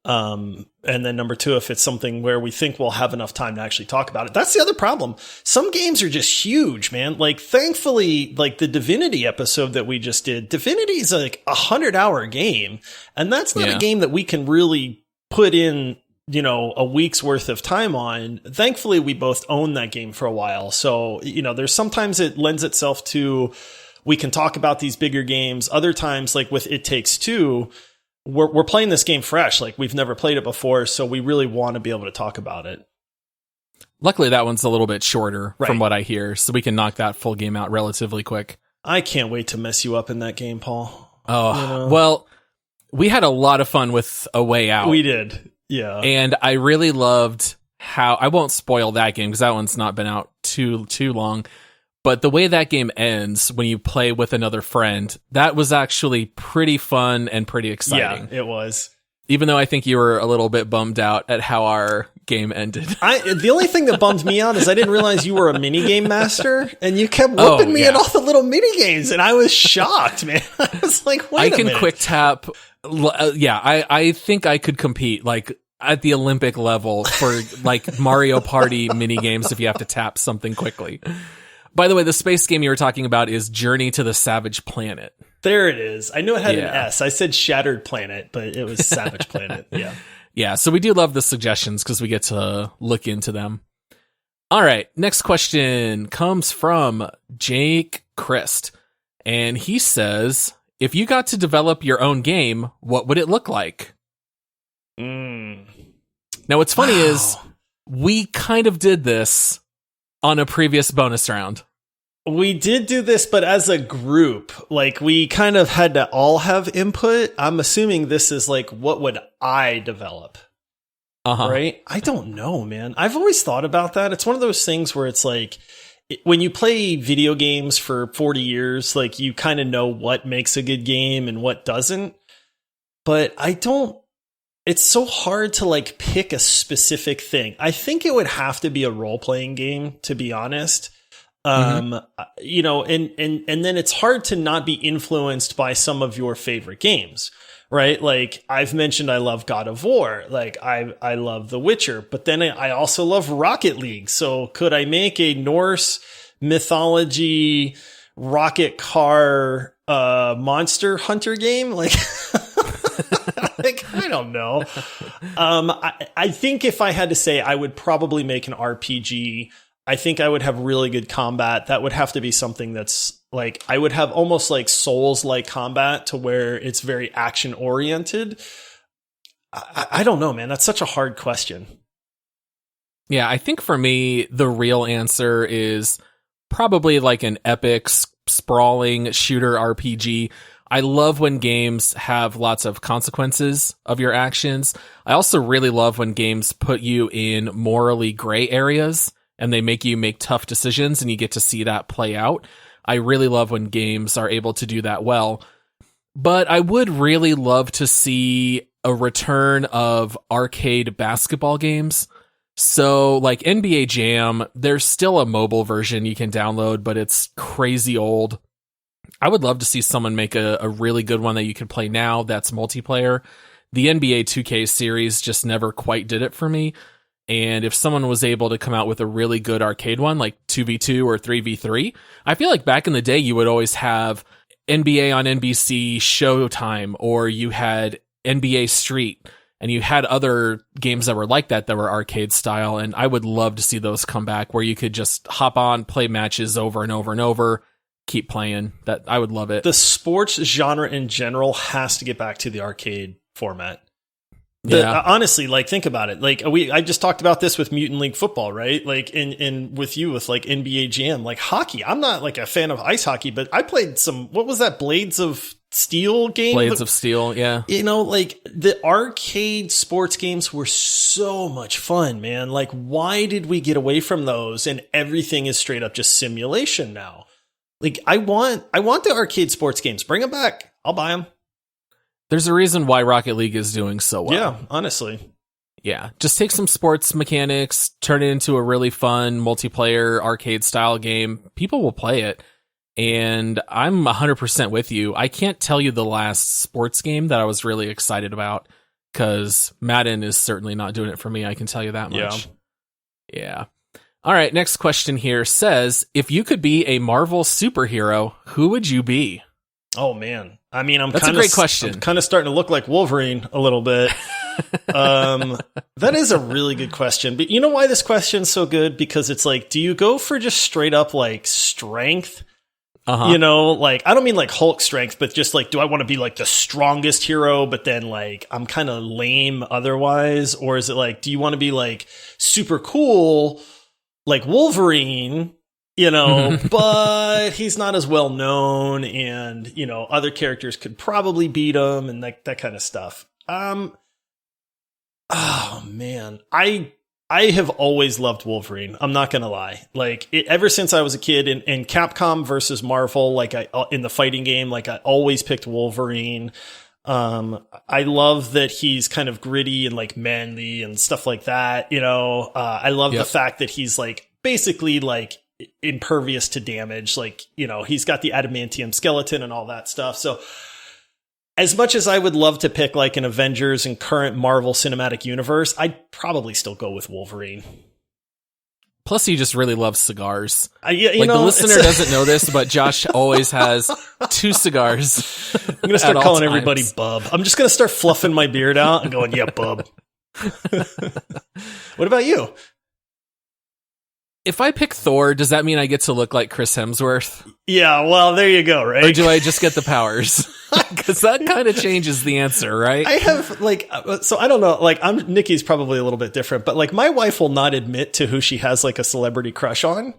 And then number two, if it's something where we think we'll have enough time to actually talk about it. That's the other problem. Some games are just huge, man. Like, thankfully, like the Divinity episode that we just did, Divinity is like 100-hour game. And that's not a game that we can really put in, you know, a week's worth of time on. Thankfully, we both own that game for a while. So, you know, there's sometimes it lends itself to, we can talk about these bigger games. Other times, like with It Takes Two, we're playing this game fresh. Like, we've never played it before, so we really want to be able to talk about it. Luckily, that one's a little bit shorter from Right. what I hear, so we can knock that full game out relatively quick. I can't wait to mess you up in that game, Paul. Oh, You know? well, we had a lot of fun with A Way Out. We did. Yeah. And I really loved how, I won't spoil that game because that one's not been out too long. But the way that game ends when you play with another friend, that was actually pretty fun and pretty exciting. Yeah, it was. Even though I think you were a little bit bummed out at how our game ended. The only thing that bummed me out is I didn't realize you were a minigame master, and you kept whooping me at all the little minigames, and I was shocked, man. I was like, wait a minute. I can quick tap. Yeah, I think I could compete like at the Olympic level for like Mario Party minigames if you have to tap something quickly. By the way, the space game you were talking about is Journey to the Savage Planet. There it is. I knew it had an S. I said Shattered Planet, but it was Savage Planet. Yeah. Yeah, so we do love the suggestions because we get to look into them. All right, next question comes from Jake Christ. And he says, if you got to develop your own game, what would it look like? Now, what's funny is we kind of did this on a previous bonus round. We did do this, but as a group, like we kind of had to all have input. I'm assuming this is like, what would I develop? Right? I don't know, man. I've always thought about that. It's one of those things where it's like, when you play video games for 40 years, like you kind of know what makes a good game and what doesn't. But it's so hard to like pick a specific thing. I think it would have to be a role-playing game, to be honest. You know, and then it's hard to not be influenced by some of your favorite games, right? Like I've mentioned, I love God of War. Like I love The Witcher, but then I also love Rocket League. So could I make a Norse mythology rocket car, monster hunter game? Like, like, I don't know. I think if I had to say, I would probably make an RPG. I think I would have really good combat. That would have to be something that's like, I would have almost like Souls-like combat to where it's very action oriented. I don't know, man. That's such a hard question. Yeah, I think for me, the real answer is probably like an epic, sprawling shooter RPG. I love when games have lots of consequences of your actions. I also really love when games put you in morally gray areas and they make you make tough decisions and you get to see that play out. I really love when games are able to do that well. But I would really love to see a return of arcade basketball games. So like NBA Jam, there's still a mobile version you can download, but it's crazy old. I would love to see someone make a really good one that you can play now that's multiplayer. The NBA 2K series just never quite did it for me. And if someone was able to come out with a really good arcade one, like 2v2 or 3v3, I feel like back in the day, you would always have NBA on NBC Showtime, or you had NBA Street, and you had other games that were like that were arcade style. And I would love to see those come back where you could just hop on, play matches over and over and over, keep playing. That I would love it. The sports genre in general has to get back to the arcade format. Honestly, like, think about it. Like, I just talked about this with Mutant League Football, right? Like, in with you with like NBA Jam, like hockey. I'm not like a fan of ice hockey, but I played some, what was that? Blades of Steel game? Blades of Steel, yeah. You know, like the arcade sports games were so much fun, man. Like, why did we get away from those? And everything is straight up just simulation now. Like, I want the arcade sports games. Bring them back. I'll buy them. There's a reason why Rocket League is doing so well. Yeah, honestly. Yeah, just take some sports mechanics, turn it into a really fun multiplayer arcade style game. People will play it. And I'm 100% with you. I can't tell you the last sports game that I was really excited about, because Madden is certainly not doing it for me. I can tell you that much. Yeah. All right, next question here says, if you could be a Marvel superhero, who would you be? Oh, man. I mean, that's a great question. I'm kind of starting to look like Wolverine a little bit. That is a really good question. But you know why this question's so good? Because it's like, do you go for just straight up like strength? You know, like, I don't mean like Hulk strength, but just like, do I want to be like the strongest hero, but then like I'm kind of lame otherwise? Or is it like, do you want to be like super cool, like Wolverine, you know, but he's not as well known, and, you know, other characters could probably beat him and that kind of stuff. Oh man, I have always loved Wolverine. I'm not going to lie. Like, ever since I was a kid in Capcom versus Marvel, like in the fighting game, like I always picked Wolverine. I love that he's kind of gritty and like manly and stuff like that. You know, I love the fact that he's like basically like impervious to damage. Like, you know, he's got the adamantium skeleton and all that stuff. So as much as I would love to pick like an Avengers and current Marvel Cinematic Universe, I'd probably still go with Wolverine. Plus, he just really loves cigars. You like, know, the listener doesn't know this, but Josh always has 2 cigars. I'm going to start calling everybody Bub. I'm just going to start fluffing my beard out and going, yeah, Bub. What about you? if I pick Thor, does that mean I get to look like Chris Hemsworth? Yeah, well, there you go, right? Or do I just get the powers? Because that kind of changes the answer, right? I have, like, so I don't know, like, Nikki's probably a little bit different, but, like, my wife will not admit to who she has, like, a celebrity crush on.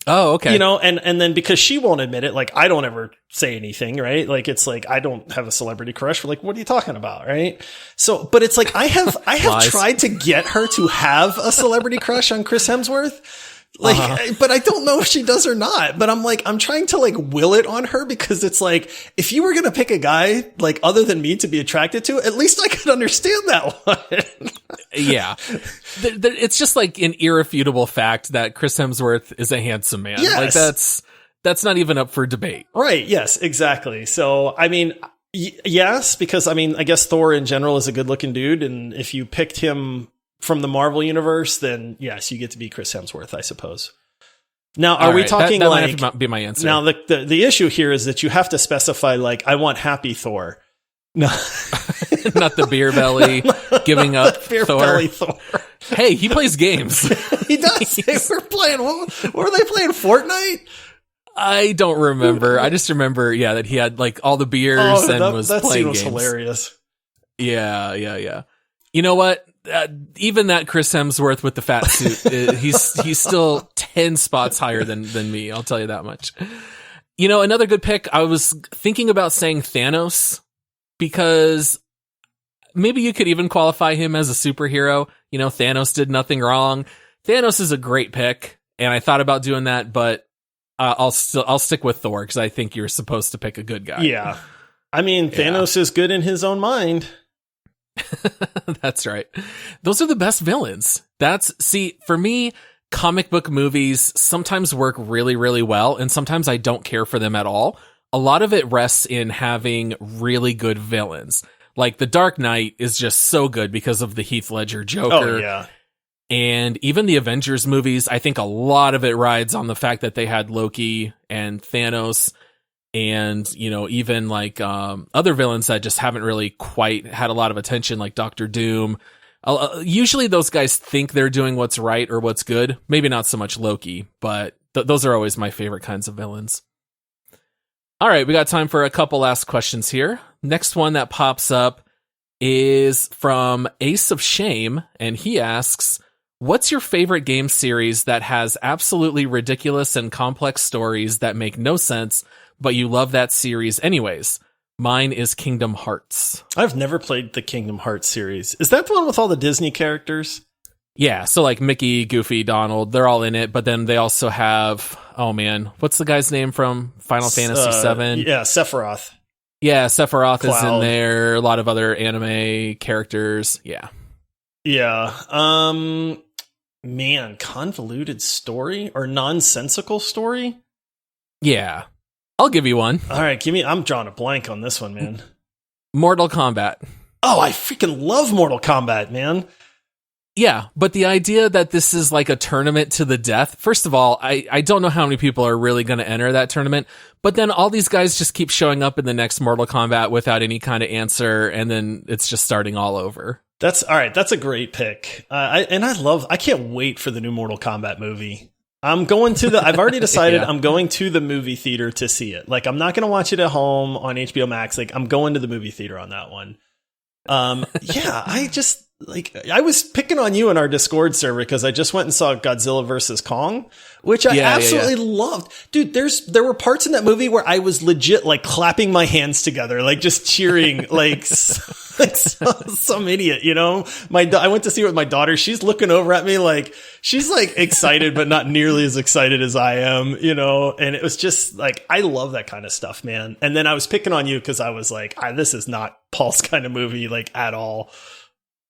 Oh, okay. You know, and then because she won't admit it, like, I don't ever say anything, right? Like, it's like, I don't have a celebrity crush. We're like, what are you talking about, right? So, but it's like, I have tried to get her to have a celebrity crush on Chris Hemsworth. Like, but I don't know if she does or not. But I'm like, I'm trying to like will it on her because it's like, if you were going to pick a guy like other than me to be attracted to, at least I could understand that one. Yeah. It's just like an irrefutable fact that Chris Hemsworth is a handsome man. Yes. Like that's not even up for debate. Right. Yes, exactly. So, I mean, yes, because I mean, I guess Thor in general is a good looking dude. And if you picked him from the Marvel universe, then yes, you get to be Chris Hemsworth, I suppose. Now, are we talking that like, might have to be my answer. Now the issue here is that you have to specify like, I want happy Thor. No, not the beer belly giving up beer Thor. Belly Thor. Hey, he plays games. He does. We're playing, what were they playing? Fortnite? I don't remember. I just remember, yeah, that he had like all the beers and was playing games. Hilarious. Yeah. You know what? Even that Chris Hemsworth with the fat suit, he's still 10 spots higher than me. I'll tell you that much. You know, another good pick. I was thinking about saying Thanos because maybe you could even qualify him as a superhero. You know, Thanos did nothing wrong. Thanos is a great pick, and I thought about doing that, but I'll stick with Thor because I think you're supposed to pick a good guy. Yeah, I mean, Thanos is good in his own mind. That's right. Those are the best villains. See, for me, comic book movies sometimes work really, really well, and sometimes I don't care for them at all. A lot of it rests in having really good villains. Like The Dark Knight is just so good because of the Heath Ledger Joker. Oh, yeah. And even the Avengers movies, I think a lot of it rides on the fact that they had Loki and Thanos. And, you know, even like other villains that just haven't really quite had a lot of attention, like Doctor Doom. Usually those guys think they're doing what's right or what's good. Maybe not so much Loki, but those are always my favorite kinds of villains. All right, we got time for a couple last questions here. Next one that pops up is from Ace of Shame, and he asks, what's your favorite game series that has absolutely ridiculous and complex stories that make no sense, but you love that series anyways? Mine is Kingdom Hearts. I've never played the Kingdom Hearts series. Is that the one with all the Disney characters? Yeah, so like Mickey, Goofy, Donald, they're all in it, but then they also have, oh man, what's the guy's name from Final Fantasy VII? Yeah, Sephiroth. Yeah, Sephiroth Cloud. is in there, a lot of other anime characters, yeah. Yeah, man, convoluted story or nonsensical story? Yeah. I'll give you one. All right, I'm drawing a blank on this one, man. Mortal Kombat. Oh, I freaking love Mortal Kombat, man. Yeah, but the idea that this is like a tournament to the death, first of all, I don't know how many people are really going to enter that tournament, but then all these guys just keep showing up in the next Mortal Kombat without any kind of answer, and then it's just starting all over. That's all right. That's a great pick. I can't wait for the new Mortal Kombat movie. I've already decided Yeah. I'm going to the movie theater to see it. Like, I'm not going to watch it at home on HBO Max. Like, I'm going to the movie theater on that one. Yeah, I was picking on you in our Discord server because I just went and saw Godzilla versus Kong, which I absolutely loved. Dude, there were parts in that movie where I was legit like clapping my hands together, like just cheering, like some idiot, you know? I went to see it with my daughter. She's looking over at me like she's like excited, but not nearly as excited as I am, you know? And it was just like, I love that kind of stuff, man. And then I was picking on you because I was like, this is not Paul's kind of movie, like at all.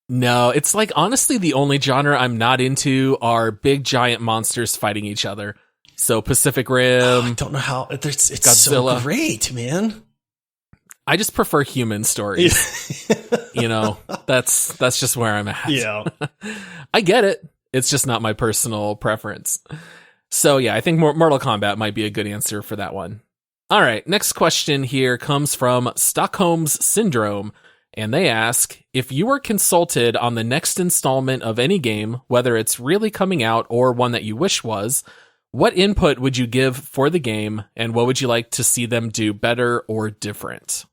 No, it's like honestly the only genre I'm not into are big giant monsters fighting each other. So Pacific Rim. I don't know how it's Godzilla. So great, man. I just prefer human stories. You know, that's just where I'm at. Yeah. I get it. It's just not my personal preference. So yeah, I think Mortal Kombat might be a good answer for that one. All right, next question here comes from Stockholm's Syndrome. And they ask, if you were consulted on the next installment of any game, whether it's really coming out or one that you wish was, what input would you give for the game, and what would you like to see them do better or different?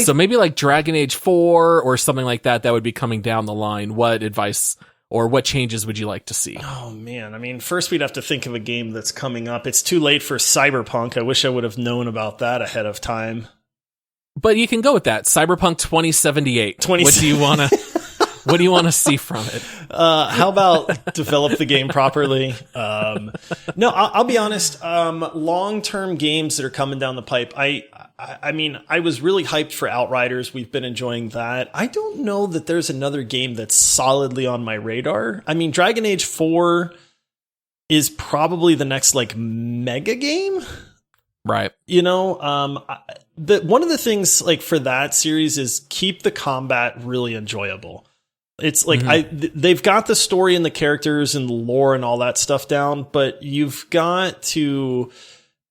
So maybe like Dragon Age 4 or something like that would be coming down the line. What advice or what changes would you like to see? Oh, man. I mean, first we'd have to think of a game that's coming up. It's too late for Cyberpunk. I wish I would have known about that ahead of time. But you can go with that. Cyberpunk 2078. What do you want to... What do you want to see from it? How about develop the game properly? No, I'll be honest. Long-term games that are coming down the pipe. I mean, I was really hyped for Outriders. We've been enjoying that. I don't know that there's another game that's solidly on my radar. I mean, Dragon Age 4 is probably the next like mega game. Right. You know, one of the things like for that series is keep the combat really enjoyable. It's like they've got the story and the characters and the lore and all that stuff down, but you've got to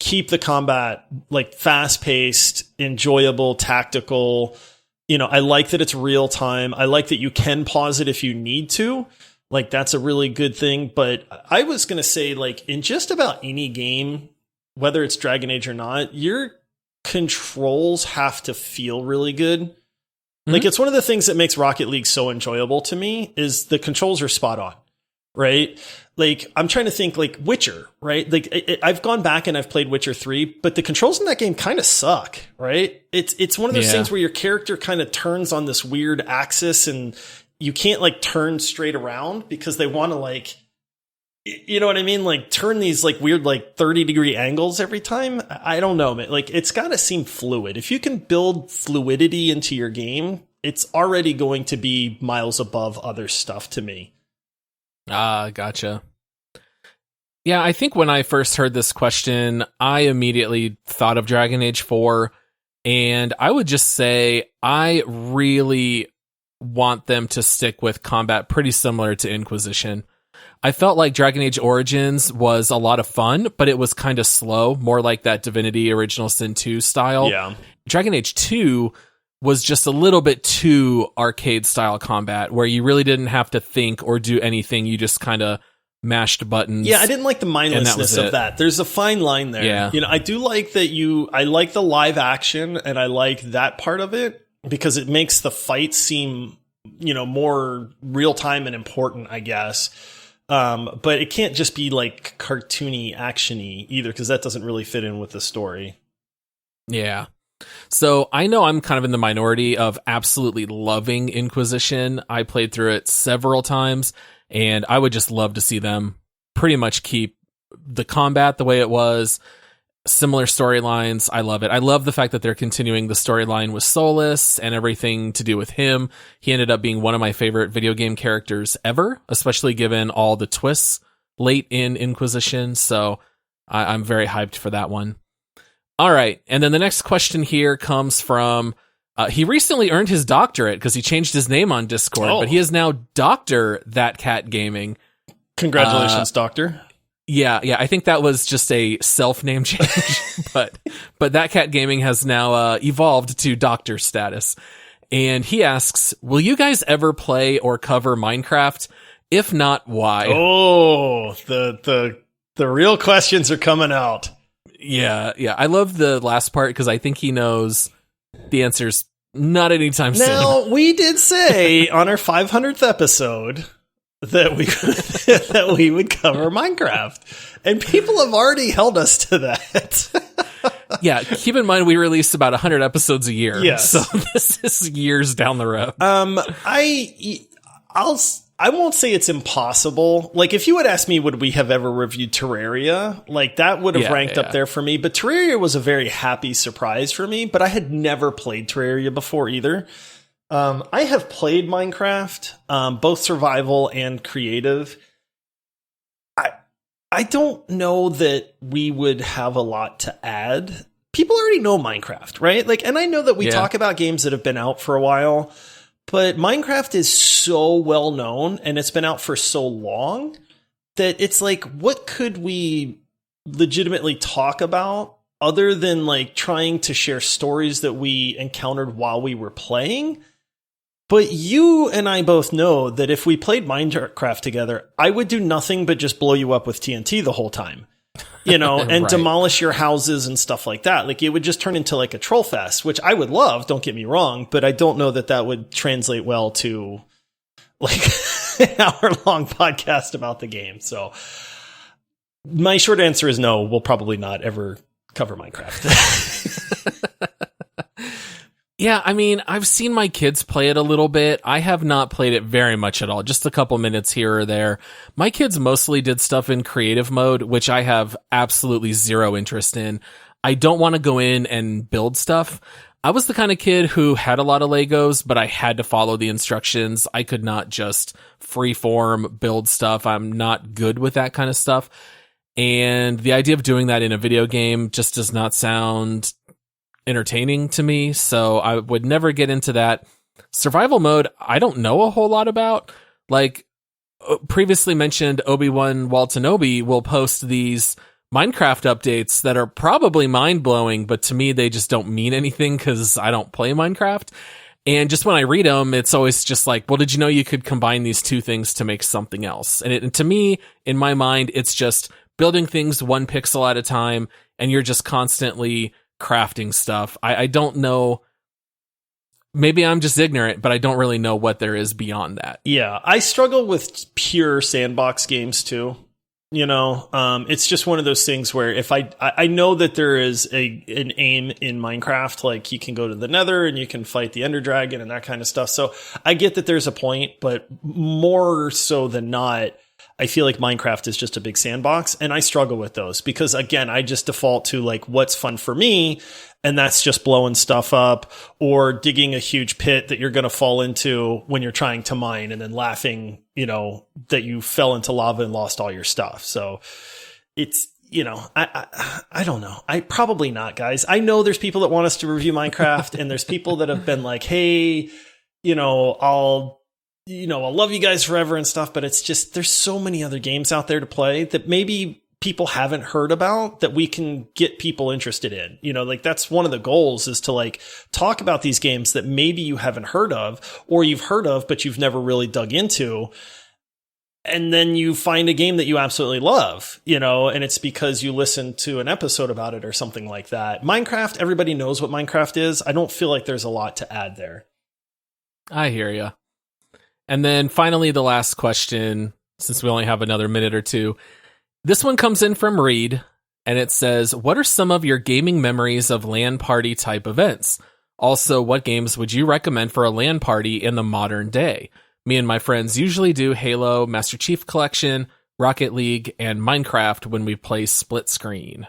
keep the combat like fast paced, enjoyable, tactical. You know, I like that it's real time. I like that you can pause it if you need to. Like that's a really good thing. But I was going to say like in just about any game, whether it's Dragon Age or not, your controls have to feel really good. Like, it's one of the things that makes Rocket League so enjoyable to me is the controls are spot on, right? Like, I'm trying to think, like, Witcher, right? Like, I've gone back and I've played Witcher 3, but the controls in that game kind of suck, right? It's one of those things where your character kind of turns on this weird axis and you can't, like, turn straight around because they want to, like, you know what I mean? Like, turn these, like, weird, like, 30-degree angles every time. I don't know, man. Like, it's got to seem fluid. If you can build fluidity into your game, it's already going to be miles above other stuff to me. Gotcha. Yeah, I think when I first heard this question, I immediately thought of Dragon Age 4, and I would just say I really want them to stick with combat pretty similar to Inquisition. I felt like Dragon Age Origins was a lot of fun, but it was kind of slow, more like that Divinity Original Sin 2 style. Yeah. Dragon Age 2 was just a little bit too arcade style combat where you really didn't have to think or do anything. You just kind of mashed buttons. Yeah, I didn't like the mindlessness of that. There's a fine line there. Yeah. You know, I do like that I like the live action and I like that part of it because it makes the fight seem, you know, more real time and important, I guess. But it can't just be like cartoony, actiony either, because that doesn't really fit in with the story. Yeah. So I know I'm kind of in the minority of absolutely loving Inquisition. I played through it several times, and I would just love to see them pretty much keep the combat the way it was. Similar storylines. I love it. I love the fact that they're continuing the storyline with Solus and everything to do with him. He ended up being one of my favorite video game characters ever, especially given all the twists late in Inquisition. So I'm very hyped for that one. All right. And then the next question here comes from, he recently earned his doctorate because he changed his name on Discord, but he is now Dr. That Cat Gaming. Congratulations, Doctor. Yeah, I think that was just a self-name change, but That Cat Gaming has now evolved to doctor status. And he asks, will you guys ever play or cover Minecraft? If not, why? Oh, the real questions are coming out. Yeah. I love the last part because I think he knows the answer's not anytime soon. Now, we did say on our 500th episode that we would cover Minecraft, and people have already held us to that. Yeah, keep in mind we release about 100 episodes a year. Yes. So this is years down the road. I won't say it's impossible. Like, if you had asked me, would we have ever reviewed Terraria? Like, that would have ranked up there for me. But Terraria was a very happy surprise for me. But I had never played Terraria before either. I have played Minecraft, both survival and creative. I don't know that we would have a lot to add. People already know Minecraft, right? Like, and I know that we talk about games that have been out for a while, but Minecraft is so well known and it's been out for so long that it's like, what could we legitimately talk about other than like trying to share stories that we encountered while we were playing. But you and I both know that if we played Minecraft together, I would do nothing but just blow you up with TNT the whole time, and Right. demolish your houses and stuff like that. Like it would just turn into like a troll fest, which I would love. Don't get me wrong, but I don't know that that would translate well to like an hour-long podcast about the game. So my short answer is no. We'll probably not ever cover Minecraft. Yeah, I mean, I've seen my kids play it a little bit. I have not played it very much at all, just a couple minutes here or there. My kids mostly did stuff in creative mode, which I have absolutely zero interest in. I don't want to go in and build stuff. I was the kind of kid who had a lot of Legos, but I had to follow the instructions. I could not just freeform build stuff. I'm not good with that kind of stuff. And the idea of doing that in a video game just does not sound entertaining to me, so I would never get into that. Survival mode, I don't know a whole lot about. Like previously mentioned, Obi-Wan Waltanobi will post these Minecraft updates that are probably mind-blowing, but to me they just don't mean anything because I don't play Minecraft. And just when I read them, it's always just like, well, did you know you could combine these two things to make something else? And to me, in my mind, it's just building things one pixel at a time, and you're just constantly crafting stuff. I don't know. Maybe I'm just ignorant, but I don't really know what there is beyond that. Yeah, I struggle with pure sandbox games too. It's just one of those things where if I know that there is an aim in Minecraft, like you can go to the Nether and you can fight the Ender Dragon and that kind of stuff. So I get that there's a point, but more so than not, I feel like Minecraft is just a big sandbox, and I struggle with those because, again, I just default to like what's fun for me, and that's just blowing stuff up or digging a huge pit that you're going to fall into when you're trying to mine, and then laughing, that you fell into lava and lost all your stuff. So it's, I don't know. I probably not, guys. I know there's people that want us to review Minecraft, and there's people that have been like, hey, I'll love you guys forever and stuff, but it's just, there's so many other games out there to play that maybe people haven't heard about that we can get people interested in. Like that's one of the goals, is to like talk about these games that maybe you haven't heard of, or you've heard of, but you've never really dug into. And then you find a game that you absolutely love, and it's because you listened to an episode about it or something like that. Minecraft, everybody knows what Minecraft is. I don't feel like there's a lot to add there. I hear you. And then finally, the last question, since we only have another minute or two. This one comes in from Reed, and it says, what are some of your gaming memories of LAN party type events? Also, what games would you recommend for a LAN party in the modern day? Me and my friends usually do Halo, Master Chief Collection, Rocket League, and Minecraft when we play split screen.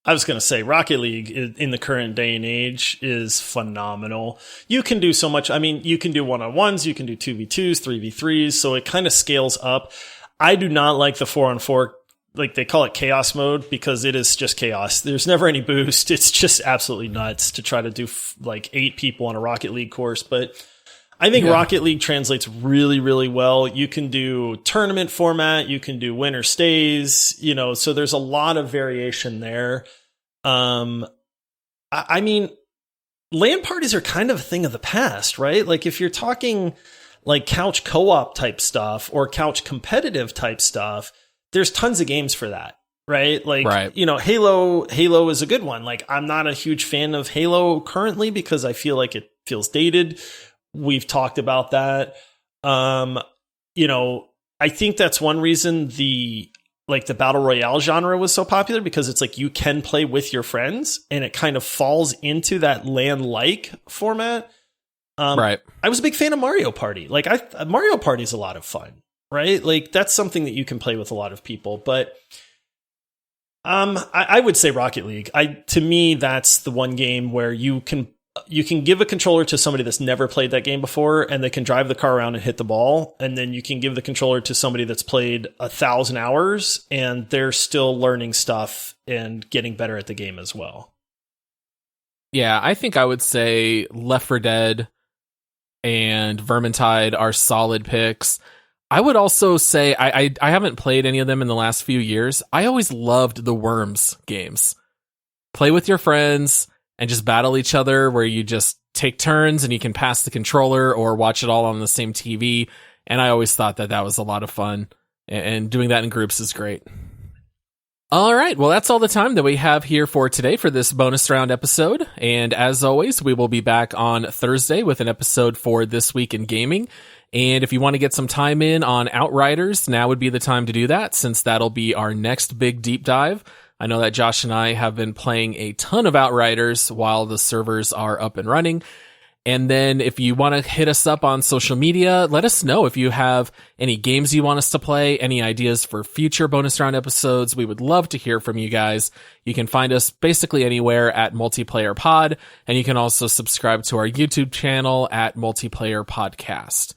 I was going to say Rocket League in the current day and age is phenomenal. You can do so much. I mean, you can do one-on-ones, you can do 2v2s, 3v3s, so it kind of scales up. I do not like the 4-on-4, like they call it chaos mode, because it is just chaos. There's never any boost. It's just absolutely nuts to try to do like 8 people on a Rocket League course, but I think Rocket League translates really, really well. You can do tournament format, you can do winner stays, so there's a lot of variation there. I mean, LAN parties are kind of a thing of the past, right? Like if you're talking like couch co-op type stuff or couch competitive type stuff, there's tons of games for that. Right? Like, right. Halo is a good one. Like, I'm not a huge fan of Halo currently because I feel like it feels dated. We've talked about that. I think that's one reason the battle royale genre was so popular, because it's like you can play with your friends and it kind of falls into that LAN-like format. Right. I was a big fan of Mario Party. Like Mario Party is a lot of fun, right? Like that's something that you can play with a lot of people, but I would say Rocket League. To me, that's the one game where you can give a controller to somebody that's never played that game before, and they can drive the car around and hit the ball. And then you can give the controller to somebody that's played 1,000 hours, and they're still learning stuff and getting better at the game as well. Yeah, I think I would say Left 4 Dead and Vermintide are solid picks. I would also say I haven't played any of them in the last few years. I always loved the Worms games. play with your friends and just battle each other, where you just take turns and you can pass the controller or watch it all on the same TV. And I always thought that was a lot of fun, and doing that in groups is great. All right, well, that's all the time that we have here for today for this bonus round episode. And as always, we will be back on Thursday with an episode for This Week in Gaming. And if you want to get some time in on Outriders, now would be the time to do that, since that'll be our next big deep dive. I know that Josh and I have been playing a ton of Outriders while the servers are up and running. And then if you want to hit us up on social media, let us know if you have any games you want us to play, any ideas for future bonus round episodes. We would love to hear from you guys. You can find us basically anywhere at Multiplayer Pod, and you can also subscribe to our YouTube channel at Multiplayer Podcast.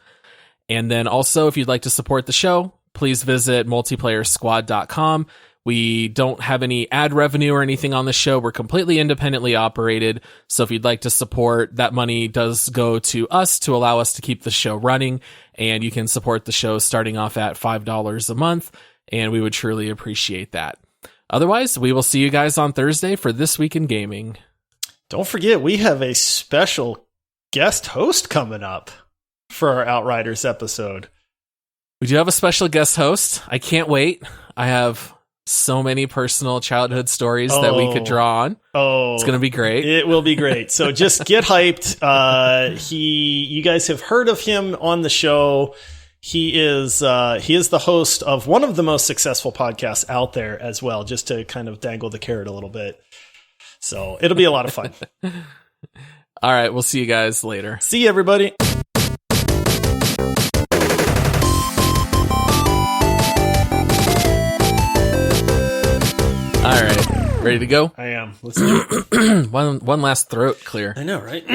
And then also, if you'd like to support the show, please visit multiplayersquad.com. We don't have any ad revenue or anything on the show. We're completely independently operated. So if you'd like to support, that money does go to us to allow us to keep the show running. And you can support the show starting off at $5 a month. And we would truly appreciate that. Otherwise, we will see you guys on Thursday for This Week in Gaming. Don't forget, we have a special guest host coming up for our Outriders episode. We do have a special guest host. I can't wait. I have so many personal childhood stories that we could draw on. It's going to be great. It will be great. So just get hyped. You guys have heard of him on the show. He is the host of one of the most successful podcasts out there as well, just to kind of dangle the carrot a little bit. So it'll be a lot of fun. All right. We'll see you guys later. See you, everybody. All right, ready to go? I am. Let's do it. One last throat clear. I know, right?